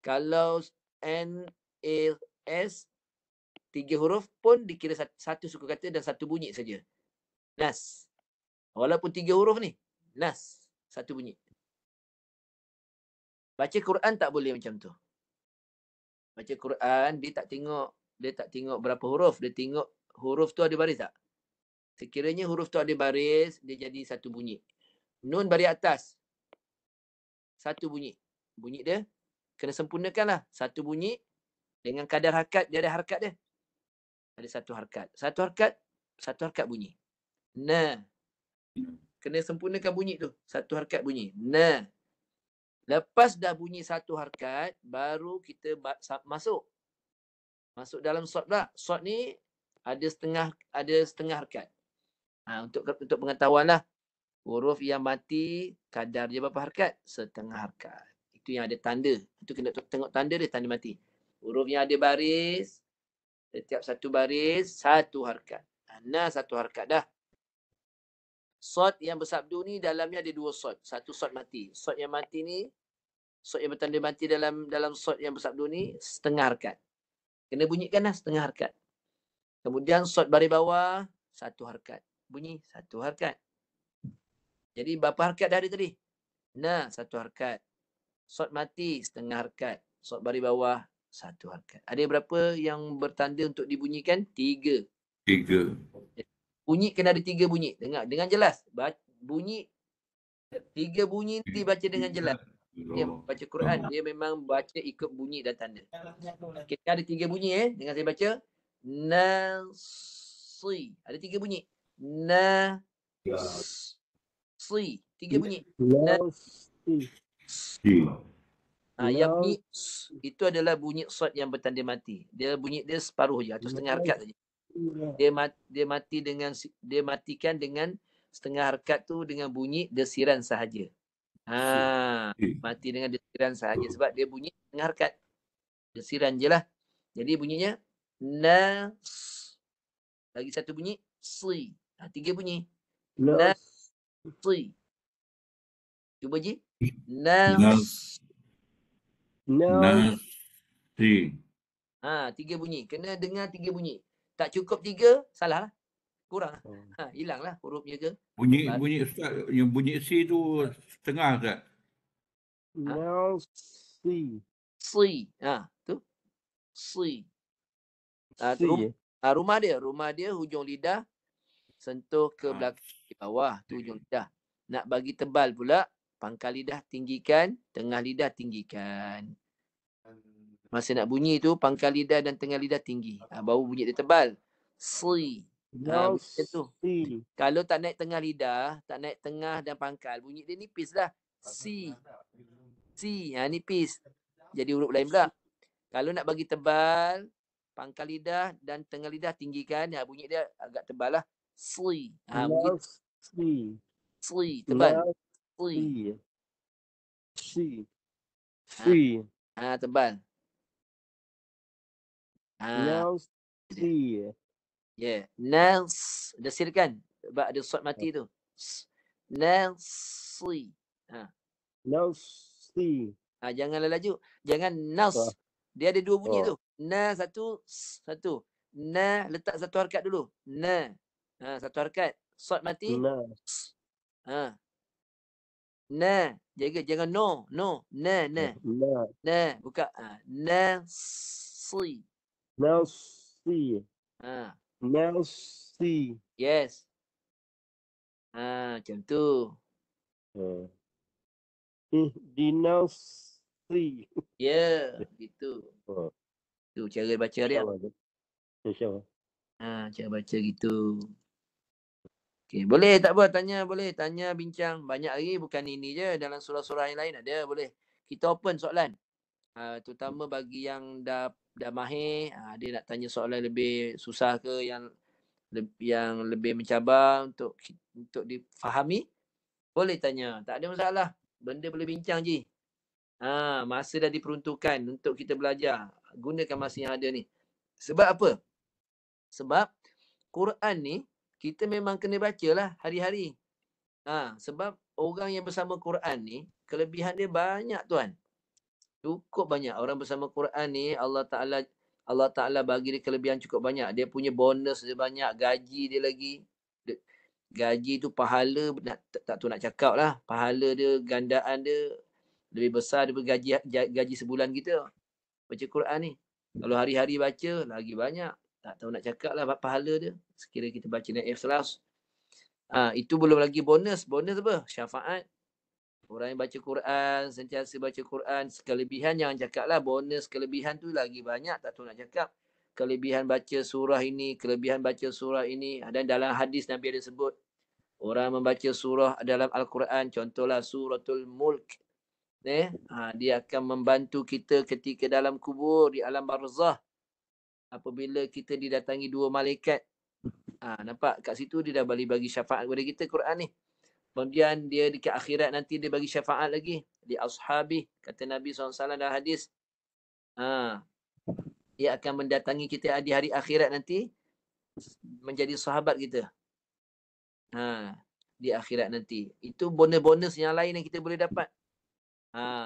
S3: Kalau N, A, S, 3 huruf pun dikira satu suku kata dan satu bunyi saja. Nas. Walaupun 3 huruf ni. Nas. Satu bunyi. Baca Quran tak boleh macam tu. Baca Quran, dia tak tengok berapa huruf. Dia tengok huruf tu ada baris tak? Sekiranya huruf tu ada baris, dia jadi satu bunyi. Nun baris atas. Satu bunyi. Bunyi dia kena sempurnakan lah. Satu bunyi dengan kadar harakat, dia ada harakat dia. Ada satu harakat. Satu harakat bunyi. Nah. Kena sempurnakan bunyi tu. Satu harakat bunyi. Nah. Lepas dah bunyi satu harakat, baru kita masuk. Masuk dalam sod pula. Sod ni ada setengah harakat. Untuk pengetahuan lah. Huruf yang mati, kadar dia berapa harakat? Setengah harakat. Itu yang ada tanda. Itu kena tengok tanda dia, tanda mati. Huruf yang ada baris, setiap satu baris, satu harakat. Nah, satu harakat dah. Sod yang bersabdu ni dalamnya ada 2 sod. Satu sod mati. Sod yang mati ni, sod yang bertanda mati dalam sod yang bersabdu ni, setengah harakat. Kena bunyikan lah setengah harakat. Kemudian sod baris bawah, satu harakat. Bunyi, satu harakat. Jadi berapa harakat dah ada tadi? Nah, satu harakat. Sod mati, setengah harakat. Sod baris bawah, satu harakat. Ada berapa yang bertanda untuk dibunyikan? 3. Bunyi kena ada 3 bunyi. Dengar dengan jelas. Bunyi 3 bunyi dibaca dengan jelas. Dia baca Quran, dia memang baca ikut bunyi dan tanda. Kita ada 3 bunyi dengan saya baca nasi. Ada 3 bunyi. Si. 3 bunyi. Yang bunyi itu adalah bunyi sod yang bertanda mati. Dia bunyi dia separuh je atau setengah harakat saja. Dia matikan dengan setengah harakat tu dengan bunyi desiran sahaja. Mati dengan desiran sahaja sebab dia bunyi dengan harkat. Desiran je lah. Jadi bunyinya nas. Lagi satu bunyi si. 3 bunyi. Si. Cuba je. Nas.
S2: Nasi.
S3: 3 bunyi. Kena dengar 3 bunyi. Tak cukup 3, salah lah. Kurang lah. Hilang lah hurufnya ke.
S2: Bunyi Ustaz, yang bunyi C tu setengah Ustaz.
S5: Nasi.
S3: Si. Tu. Si. Rumah dia hujung lidah sentuh ke belakang di bawah tu hujung lidah. Nak bagi tebal pula, pangkal lidah tinggikan, tengah lidah tinggikan. Masa nak bunyi tu pangkal lidah dan tengah lidah tinggi. Baru bunyi dia tebal. Si. Bunyi tu. Kalau tak naik tengah lidah, tak naik tengah dan pangkal, bunyi dia nipis lah. Si. Si. Nipis. Jadi huruf lain pula. Kalau nak bagi tebal, pangkal lidah dan tengah lidah tinggikan, bunyi dia agak tebal lah. Si. Si. Tebal. Si. Tebal. Nas. Desirkan. Sebab ada sod mati tu. Nasi.
S5: Nasi.
S3: Janganlah laju. Jangan nas. Dia ada 2 bunyi tu. Na satu. Na letak satu harkat dulu. Na. Satu harkat. Sod mati. Na. Jaga. Jangan no. No. Na. Buka. Nasi.
S5: Nasi.
S3: Yes. Macam tu.
S5: Dinasi.
S3: Gitu. Tu cara baca dia. Cara baca gitu. Okey, boleh tak apa boleh tanya bincang banyak lagi, bukan ini je, dalam surah-surah yang lain ada, boleh. Kita open soalan. Terutama bagi yang dah mahir, dia nak tanya soalan lebih susah ke yang lebih mencabar untuk difahami, boleh tanya, tak ada masalah. Benda boleh bincang je. Masa dah diperuntukkan untuk kita belajar. Gunakan masa yang ada ni. Sebab apa? Sebab Quran ni kita memang kena baca lah hari-hari. Sebab orang yang bersama Quran ni, kelebihan dia banyak tuan. Cukup banyak. Orang bersama Quran ni, Allah Ta'ala bagi dia kelebihan cukup banyak. Dia punya bonus dia banyak. Gaji dia lagi. Gaji tu pahala, tak tahu nak cakap lah. Pahala dia, gandaan dia lebih besar daripada gaji sebulan kita. Baca Quran ni. Kalau hari-hari baca, lagi banyak. Tak tahu nak cakap lah pahala dia. Sekira kita baca dengan ikhlas. Itu belum lagi bonus. Bonus apa? Syafaat. Orang yang baca Quran, sentiasa baca Quran. Kelebihan jangan cakap lah. Bonus kelebihan tu lagi banyak. Tak tahu nak cakap. Kelebihan baca surah ini, kelebihan baca surah ini. Dan dalam hadis Nabi ada sebut. Orang membaca surah dalam Al-Quran. Contohlah suratul Mulk. Dia akan membantu kita ketika dalam kubur, di alam barzah. Apabila kita didatangi 2 malaikat. Nampak kat situ dia dah bagi syafaat kepada kita Quran ni. Kemudian dia dekat akhirat nanti dia bagi syafaat lagi. Di ashabi, kata Nabi SAW dalam hadis. Dia akan mendatangi kita di hari akhirat nanti. Menjadi sahabat kita. Di akhirat nanti. Itu bonus-bonus yang lain yang kita boleh dapat.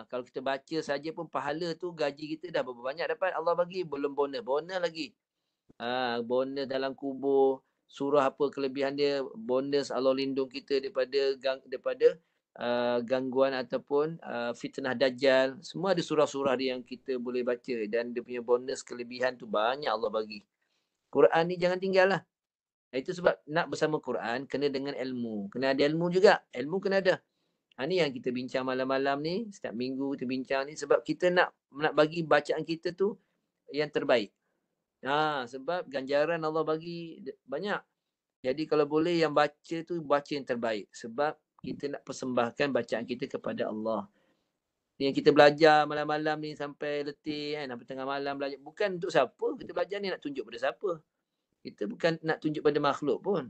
S3: Kalau kita baca saja pun pahala tu, gaji kita dah berapa banyak dapat Allah bagi, belum bonus lagi. Bonus dalam kubur, surah apa kelebihan dia, bonus Allah lindung kita daripada gangguan ataupun fitnah dajjal. Semua ada surah-surah dia yang kita boleh baca dan dia punya bonus kelebihan tu banyak Allah bagi. Quran ni jangan tinggal lah. Itu sebab nak bersama Quran kena dengan ilmu. Kena ada ilmu juga. Ilmu kena ada. Ni yang kita bincang malam-malam ni, setiap minggu kita bincang ni sebab kita nak bagi bacaan kita tu yang terbaik. Sebab ganjaran Allah bagi banyak. Jadi kalau boleh yang baca tu baca yang terbaik sebab kita nak persembahkan bacaan kita kepada Allah. Yang kita belajar malam-malam ni sampai letih sampai tengah malam belajar, bukan untuk siapa kita belajar ni, nak tunjuk pada siapa. Kita bukan nak tunjuk pada makhluk pun.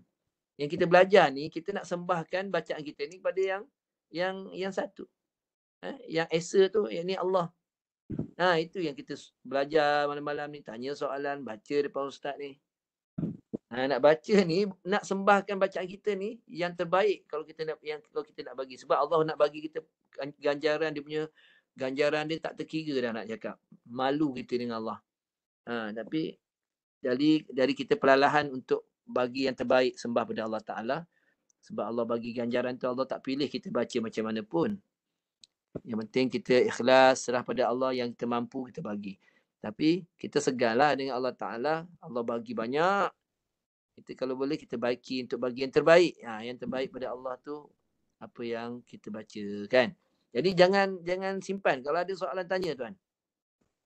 S3: Yang kita belajar ni kita nak sembahkan bacaan kita ni kepada yang satu. Yang Esa tu, yang ni Allah. Itu yang kita belajar malam-malam ni. Tanya soalan, baca depan ustaz ni. Nak baca ni, nak sembahkan bacaan kita ni yang terbaik kalau kita nak bagi. Sebab Allah nak bagi kita ganjaran, dia punya ganjaran dia tak terkira dah nak cakap. Malu kita dengan Allah. Tapi dari kita perlahan untuk bagi yang terbaik, sembah pada Allah Ta'ala. Sebab Allah bagi ganjaran tu, Allah tak pilih kita baca macam mana pun. Yang penting kita ikhlas, serah pada Allah, yang kita mampu kita bagi. Tapi kita segarlah dengan Allah Ta'ala. Allah bagi banyak. Kita kalau boleh kita bagi untuk bagi yang terbaik. Yang terbaik pada Allah tu apa yang kita baca kan. Jadi jangan simpan. Kalau ada soalan tanya tuan.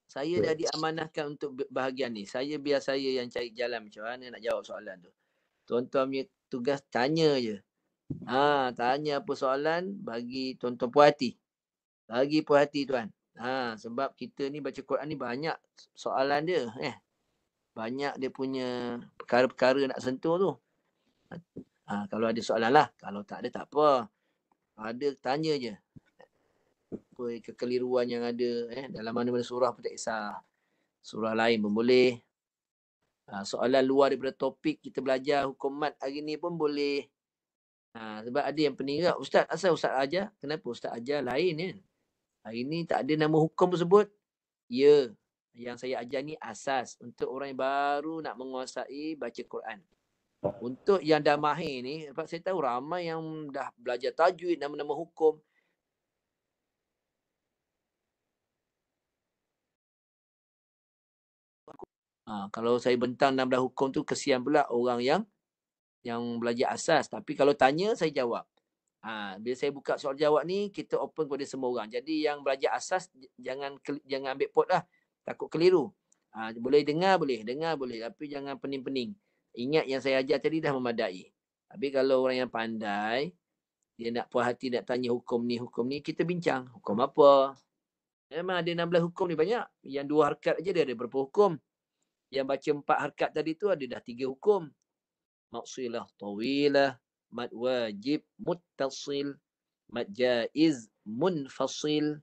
S3: Saya dah diamanahkan untuk bahagian ni. Biar saya yang cari jalan macam mana nak jawab soalan tu. Tuan-tuan punya tugas tanya je. Tanya apa soalan, bagi tuan-tuan puas hati. Bagi puas hati tuan. Sebab kita ni baca Quran ni banyak soalan dia. Banyak dia punya perkara-perkara nak sentuh tu. Kalau ada soalan lah. Kalau tak ada, tak apa. Ada, tanya je. Apa kekeliruan yang ada. Dalam mana-mana surah pun tak kisah. Surah lain pun boleh. Soalan luar daripada topik kita belajar hukum mat hari ni pun boleh. Sebab ada yang pening tak. Ustaz, asal Ustaz ajar? Kenapa Ustaz ajar lain kan? Hari ni tak ada nama hukum tersebut. Ya. Yang saya ajar ni asas. Untuk orang yang baru nak menguasai baca Quran. Untuk yang dah mahir ni, sebab saya tahu ramai yang dah belajar tajwid, nama-nama hukum. Kalau saya bentang 16 hukum tu, kesian pula orang yang belajar asas. Tapi kalau tanya, saya jawab. Bila saya buka soal jawab ni, kita open kepada semua orang. Jadi yang belajar asas, jangan ambil pot lah. Takut keliru. Boleh dengar boleh. Tapi jangan pening-pening. Ingat yang saya ajar tadi dah memadai. Tapi kalau orang yang pandai, dia nak puas hati nak tanya hukum ni, kita bincang. Hukum apa? Memang ada 16 hukum ni banyak. Yang 2 harkat aja dia ada berapa hukum. Yang baca 4 harkat tadi tu ada dah 3 hukum. Maksilah, tawilah, mad wajib, muttasil, mad jaiz, munfasil.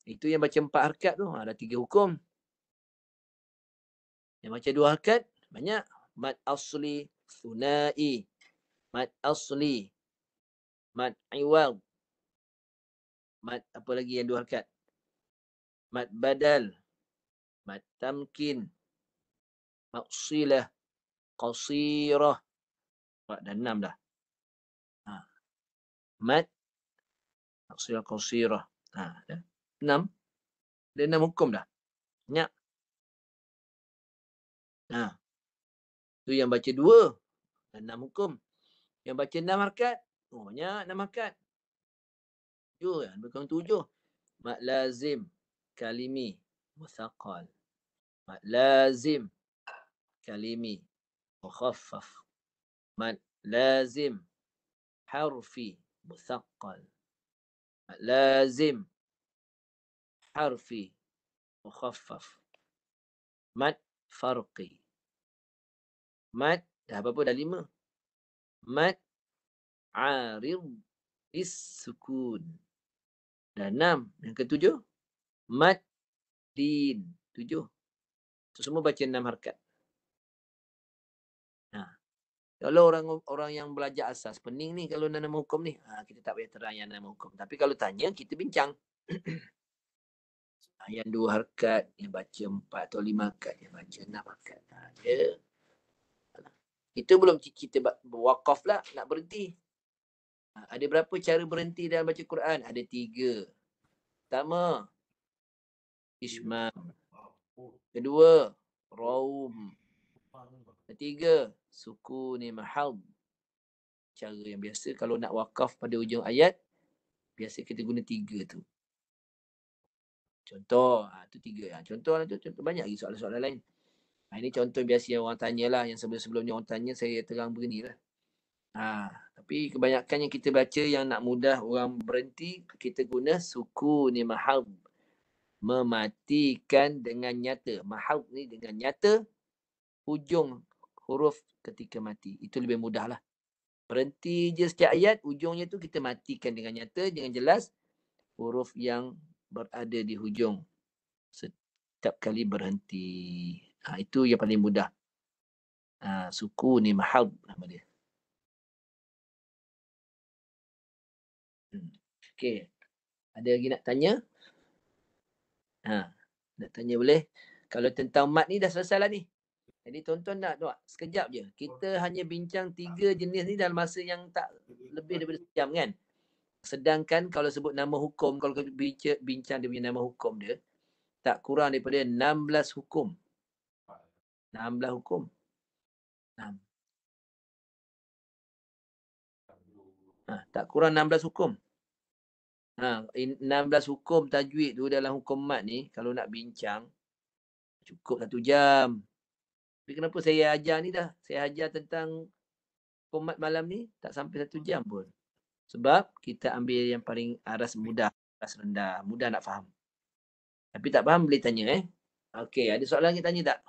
S3: Itu yang baca 4 harkat tu, ada 3 hukum. Yang baca 2 harkat, banyak. Mad asli, thunai, mad asli, mad iwad, mad apa lagi yang 2 harkat? Mad badal, mad tamkin, maksilah, qasirah. Dah 6 dah. Mad, maksilah, qasirah. Dah 6. Ada 6 hukum dah. Banyak. Tu yang baca 2. Dan 6 hukum. Yang baca 6 harkat. Banyak 6 harkat. 7 kan. Bukan 7. Mad lazim, kalimi, muthaqal. Mad lazim, kalimi, mukhaffaf. Mad lazim, harfi, muthaqal. Mad lazim, harfi, mukhaffaf. Mad farqi. Mad, dah berapa? Dah 5. Mad arid is-sukun. Dah 6. Yang ke-7. Mad din. 7. Itu semua baca 6 harkat. Kalau orang yang belajar asas, pening ni kalau nama hukum ni. Kita tak payah terang yang nama hukum. Tapi kalau tanya, kita bincang. Yang 2 harkat, yang baca 4 atau 5 harkat, yang baca 6 harkat. Itu belum kita berwakaf lah, nak berhenti. Ada berapa cara berhenti dalam baca Quran? Ada 3. Pertama, ismam. Kedua, raum. Ketiga, sukuni mahal. Cara yang biasa kalau nak wakaf pada ujung ayat, biasa kita guna 3 tu. Contoh, tu 3. Contoh banyak lagi soalan-soalan lain. Ini contoh biasa yang orang tanyalah, yang sebelum-sebelumnya orang tanya, saya terang beginilah. Tapi kebanyakan yang kita baca yang nak mudah orang berhenti, kita guna sukuni mahal. Mematikan dengan nyata. Mahal ni dengan nyata, ujung huruf ketika mati. Itu lebih mudah lah. Berhenti je setiap ayat, ujungnya tu kita matikan dengan nyata, dengan jelas. huruf yang berada di hujung setiap kali berhenti. Itu yang paling mudah. Suku ni mahad nama dia. Okey. Ada lagi nak tanya? Nak tanya boleh? Kalau tentang mat ni dah selesai lah ni. Jadi tuan-tuan nak tengok sekejap je. Kita hanya bincang 3 jenis ni dalam masa yang tak lebih daripada sejam kan. Sedangkan kalau sebut nama hukum, kalau kita bincang dia punya nama hukum dia, tak kurang daripada 16 hukum. 16 hukum. Tak kurang 16 hukum. 16 hukum tajwid tu dalam hukum mat ni, kalau nak bincang, cukup 1 jam. Tapi kenapa saya ajar ni dah? Saya ajar tentang hukum mat malam ni, tak sampai 1 jam pun. Sebab kita ambil yang paling aras mudah, aras rendah, mudah nak faham. Tapi tak faham boleh tanya Okey, ada soalan kita tanya tak?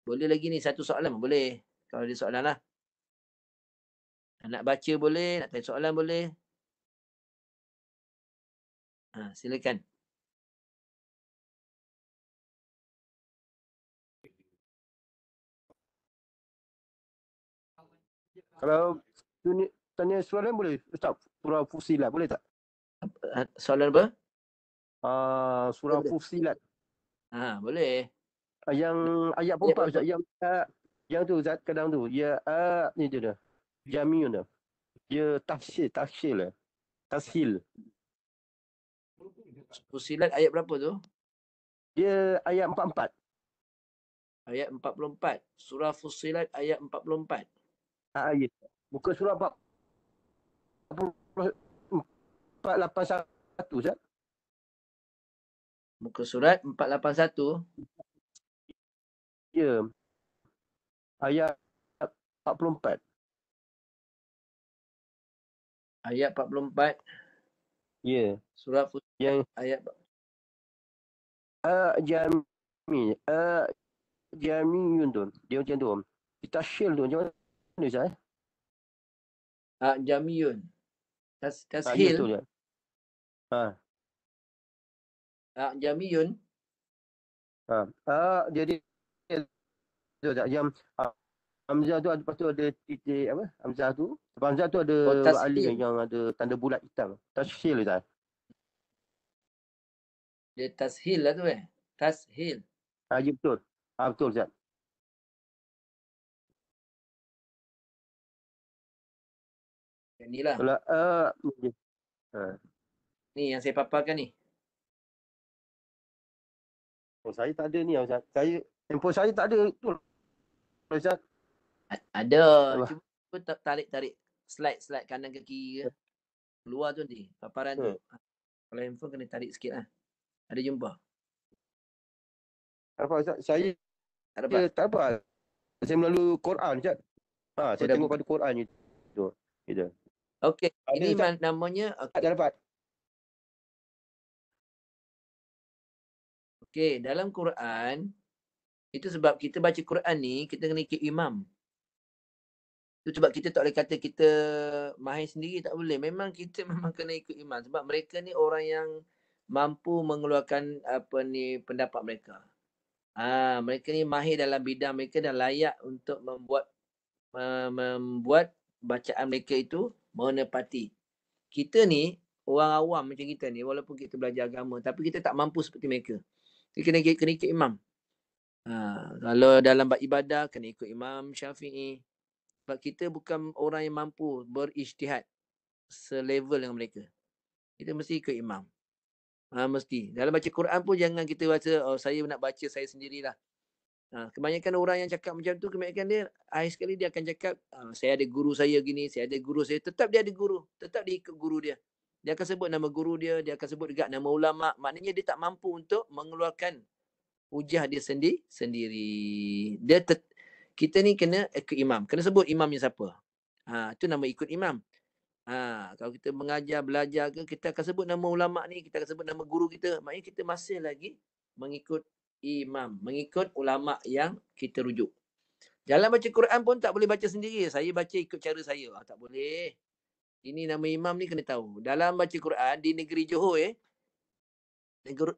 S3: Boleh lagi ni, 1 soalan pun boleh. Kalau ada soalan lah. Nak baca boleh, nak tanya soalan boleh. Silakan.
S5: Kalau tanya soalan boleh Ustaz? Surah Fussilat boleh tak?
S3: Soalan apa?
S5: Surah Fussilat.
S3: Boleh.
S5: Yang ayat 4 Ustaz, yang tu Ustaz kadang tu ya ni tu dah. Jamiun dah. Dia tafsir lah. Tashil.
S3: Fussilat ayat berapa tu?
S5: Dia ayat 44.
S3: Ayat 44. Surah Fussilat ayat 44.
S5: Ya. Bukan surah 481 Ustaz.
S3: Muka surat 481.
S5: Ya. Ayat 44.
S3: Ayat 44.
S5: Ya.
S3: Surah Fussilat
S5: Yang
S3: ayat
S5: Jamiun tu. Dia macam tu. Kita shil tu macam mana Ustaz?
S3: Jamiyun.
S5: Ya
S3: Tashil.
S5: tu dia.
S3: Jamiyun.
S5: Jadi tu tak yang Hamzah tu ada, lepas tu ada titik apa? Hamzah tu. Lepas Hamzah tu ada alif yang ada tanda bulat hitam. Tashil Ustaz.
S3: Dia tashil lah tu Tashil.
S5: Ya betul. Betul Ustaz.
S3: Yang ni lah. Ni yang saya paparkan ni.
S5: Saya tak ada ni Ustaz. Handphone saya tak ada tu. Ustaz.
S3: Ada. Cuba tarik slide kanan ke kiri ke. Keluar tu nanti paparan tu. Kalau handphone kena tarik sikit lah. Ada jumpa?
S5: Apa Ustaz? Saya tak apa. Saya melalui Quran Ustaz. Saya tengok pada Quran ni. Tu. Gitu.
S3: Okey, ini namanya
S5: Tak dapat.
S3: Okey, dalam Quran itu sebab kita baca Quran ni kita kena ikut imam. Itu sebab kita tak boleh kata kita mahir sendiri, tak boleh. Memang kita memang kena ikut imam sebab mereka ni orang yang mampu mengeluarkan pendapat mereka. Mereka ni mahir dalam bidang mereka dan layak untuk membuat bacaan mereka itu menepati. Kita ni orang awam macam kita ni, walaupun kita belajar agama tapi kita tak mampu seperti mereka. Kita kena ikut imam. Kalau dalam bab ibadah kena ikut Imam Syafi'i. Sebab kita bukan orang yang mampu berijtihad selevel dengan mereka. Kita mesti ikut imam. Mesti. Dalam baca Quran pun jangan kita rasa saya nak baca saya sendirilah. Kebanyakan orang yang cakap macam tu, kebanyakan dia akhir sekali dia akan cakap saya ada guru saya gini, saya ada guru saya. Tetap dia ada guru. Tetap dia ikut guru dia. Dia akan sebut nama guru dia akan sebut juga nama ulama. Maknanya dia tak mampu untuk mengeluarkan hujah dia sendiri. Kita ni kena ikut imam. Kena sebut imamnya siapa. Itu nama ikut imam. Kalau kita mengajar, belajar ke, kita akan sebut nama ulama ni, kita akan sebut nama guru kita. Maknanya kita masih lagi mengikut imam, mengikut ulama yang kita rujuk. Dalam baca Quran pun tak boleh baca sendiri. Saya baca ikut cara saya. Tak boleh. Ini nama imam ni kena tahu. Dalam baca Quran di negeri Johor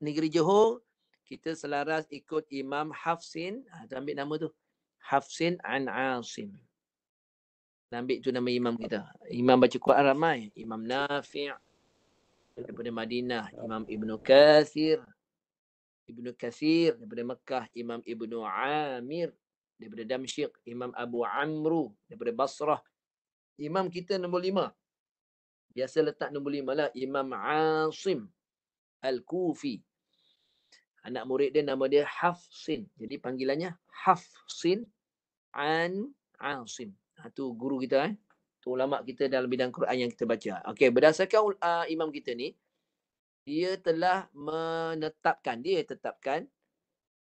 S3: negeri Johor kita selaras ikut Imam Hafsin. Ambil nama tu. Hafsin an Asim. Ambil tu nama imam kita. Imam baca Quran ramai. Imam Nafi' daripada Madinah. Imam Ibnu Kathir daripada Mekah. Imam Ibnu Amir daripada Damsyik. Imam Abu Amru daripada Basrah. Imam kita nombor 5. Biasa letak nombor 5 lah. Imam Asim Al-Kufi. Anak murid dia nama dia Hafsin. Jadi panggilannya Hafsin an Asim. Tu guru kita. Tu ulama kita dalam bidang Quran yang kita baca. Okey, berdasarkan imam kita ni, dia telah tetapkan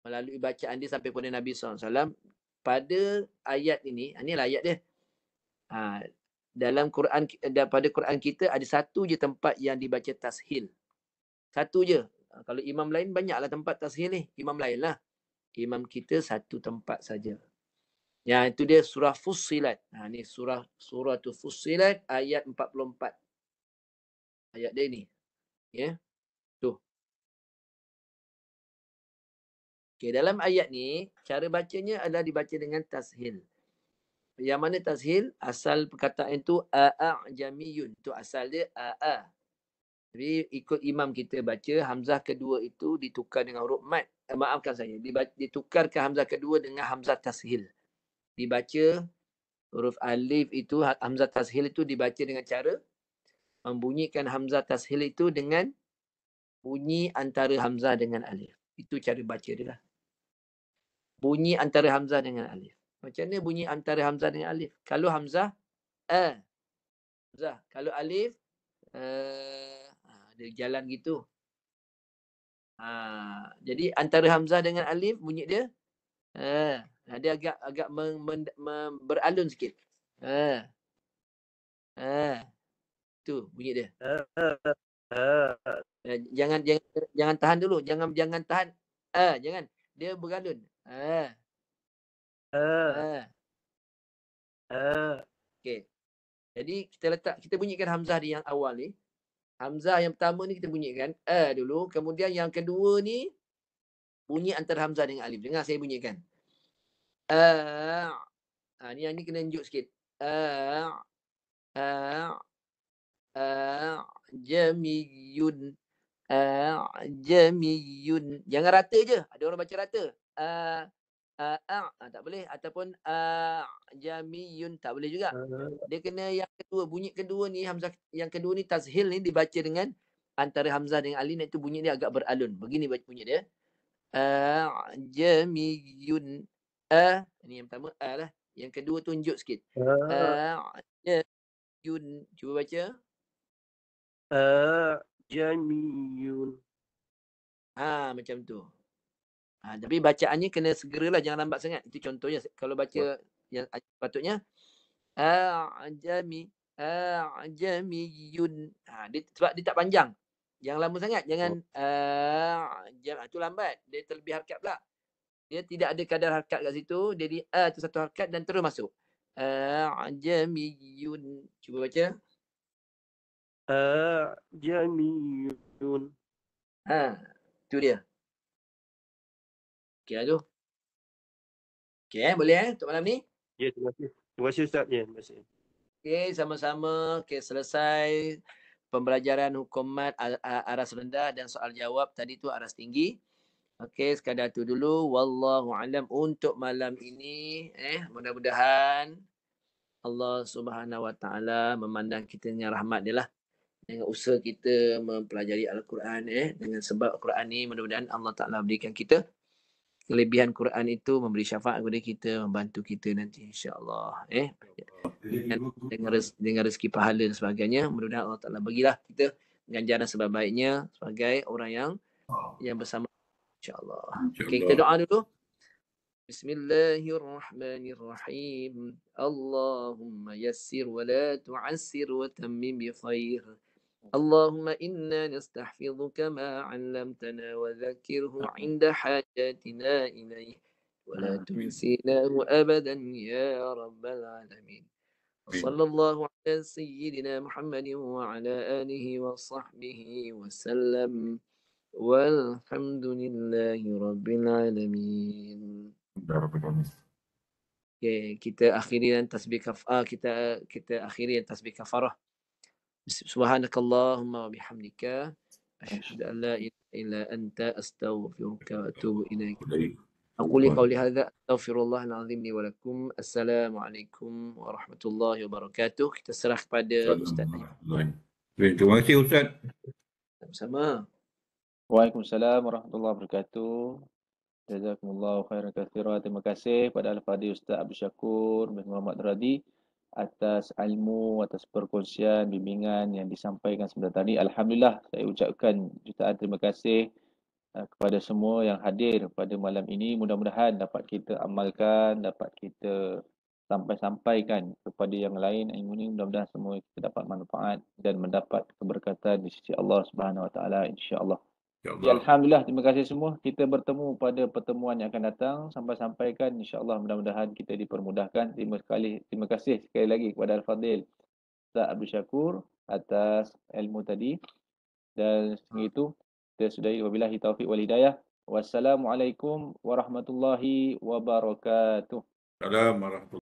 S3: melalui bacaan dia sampai pada Nabi SAW pada ayat ini. Inilah ayat dia. Dalam Quran, pada Quran kita ada satu je tempat yang dibaca tashil. Satu je. Kalau imam lain banyaklah tempat tashil ni. Imam lain lah. Imam kita satu tempat saja. Yang itu dia surah Fussilat. Ni surah Fussilat ayat 44. Ayat dia ni. Ya. Tu. Okey, dalam ayat ni cara bacanya adalah dibaca dengan tashil. Yang mana tashil? Asal perkataan tu a'jamiyun. Tu asal dia a'a. Jadi ikut imam kita baca, hamzah kedua itu ditukar dengan huruf mat. Maafkan saya. Ditukarkan hamzah kedua dengan hamzah tashil. Dibaca huruf alif itu, hamzah tashil itu dibaca dengan cara membunyikan hamzah tashil itu dengan bunyi antara hamzah dengan alif. Itu cara baca dia lah. Bunyi antara hamzah dengan alif. Macam mana bunyi antara hamzah dengan alif? Kalau hamzah, hamzah. Kalau alif, dia jalan gitu. Jadi antara hamzah dengan alif bunyi dia dia agak beralun sikit. Tu bunyi dia. Jangan tahan dulu. Jangan tahan. Jangan. Dia beralun. Okey. Jadi kita bunyikan hamzah di yang awal ni. Hamzah yang pertama ni kita bunyikan dulu. Kemudian yang kedua ni bunyi antara hamzah dengan alif. Dengar saya bunyikan. Ni yang ni kena unjuk sikit. Jamiyun. Jamiyun. Jangan rata je. Ada orang baca rata. Tak boleh. Ataupun jamiyun. Tak boleh juga. Dia kena yang kedua. Bunyi kedua ni, hamzah yang kedua ni, tashil ni dibaca dengan antara hamzah dengan alif. Itu bunyi dia agak beralun. Begini bunyi dia. Jamiyun. Ini yang pertama. Lah. Yang kedua tunjuk sikit. Jamiyun. Cuba baca.
S5: Jamiyun.
S3: Macam tu. Tapi bacaannya kena segeralah, jangan lambat sangat. Itu contohnya. Kalau baca yang patutnya jamiyun. Sebab dia tak panjang. Yang lama sangat. Jangan itu lambat. Dia terlebih harkat pula. Dia tidak ada kadar harkat kat situ. Jadi tu satu harkat dan terus masuk. Jamiyun. Cuba baca.
S5: Jamiyun.
S3: Tu dia. Okey tu. Okey boleh untuk malam ni?
S5: Ya, terima kasih. Terima kasih Ustaz. Ya, terima kasih.
S3: Okey, sama-sama. Okey, selesai pembelajaran hukum mat aras rendah dan soal jawab tadi tu aras tinggi. Okey, sekadar tu dulu. Wallahu alam untuk malam ini. Mudah-mudahan Allah Subhanahu Wa Taala memandang kita dengan rahmat dia lah. Dengan usaha kita mempelajari Al-Quran, dengan sebab Al-Quran ni mudah-mudahan Allah Ta'ala berikan kita kelebihan Quran itu, memberi syafaat kepada kita, membantu kita nanti insya-Allah. Dengan rezeki pahala dan sebagainya, mudah-mudahan Allah Ta'ala bagilah kita ganjaran sebaik-baiknya sebagai orang yang bersama insya-Allah. Okey, kita doa dulu. Bismillahirrahmanirrahim. Allahumma yassir wa la tu'assir wa tammim bi khair. اللهم إنا نستحفظك ما علمتنا وذكره عند حاجاتنا إليه ولا تنسيناه أبدا يا رب العالمين. صلى الله على سيدنا محمد وعلى آله وصحبه وسلم والحمد لله رب العالمين. Okay, kita akhiri dan tasbih kita akhiri dan tasbih kafarah. Subhanakallahumma wa bihamdika asyhadu an la ilaha illa anta astaghfiruka wa atubu ilaik. أقول قولي هذا أستغفر الله العظيم لي ولكم. Assalamualaikum warahmatullahi wabarakatuh. Kita serah kepada Ustaz.
S2: Terima kasih Ustaz.
S3: Sama-sama.
S1: Waalaikumsalam warahmatullahi wabarakatuh. Jazakumullahu khairan katsira. Terima kasih pada Al-Fadhil Ustaz Abdul Syakur bin Muhammad Radi atas ilmu, atas perkongsian, bimbingan yang disampaikan sebentar tadi. Alhamdulillah, saya ucapkan jutaan terima kasih kepada semua yang hadir pada malam ini. Mudah-mudahan dapat kita amalkan, dapat kita sampaikan kepada yang lain ilmu ini. Mudah-mudahan semua kita dapat manfaat dan mendapat keberkatan di sisi Allah Subhanahu Wa Taala, insya-Allah. Ya, alhamdulillah, terima kasih semua. Kita bertemu pada pertemuan yang akan datang. Sampaikan insya-Allah, mudah-mudahan kita dipermudahkan. Terima kasih sekali lagi kepada Al-Fadhil Ustaz Abdul Syakur atas ilmu tadi. Dan sehingga itu kita sudahi, wabillahi taufiq wal hidayah. Wassalamualaikum warahmatullahi wabarakatuh.
S2: Assalamualaikum warahmatullahi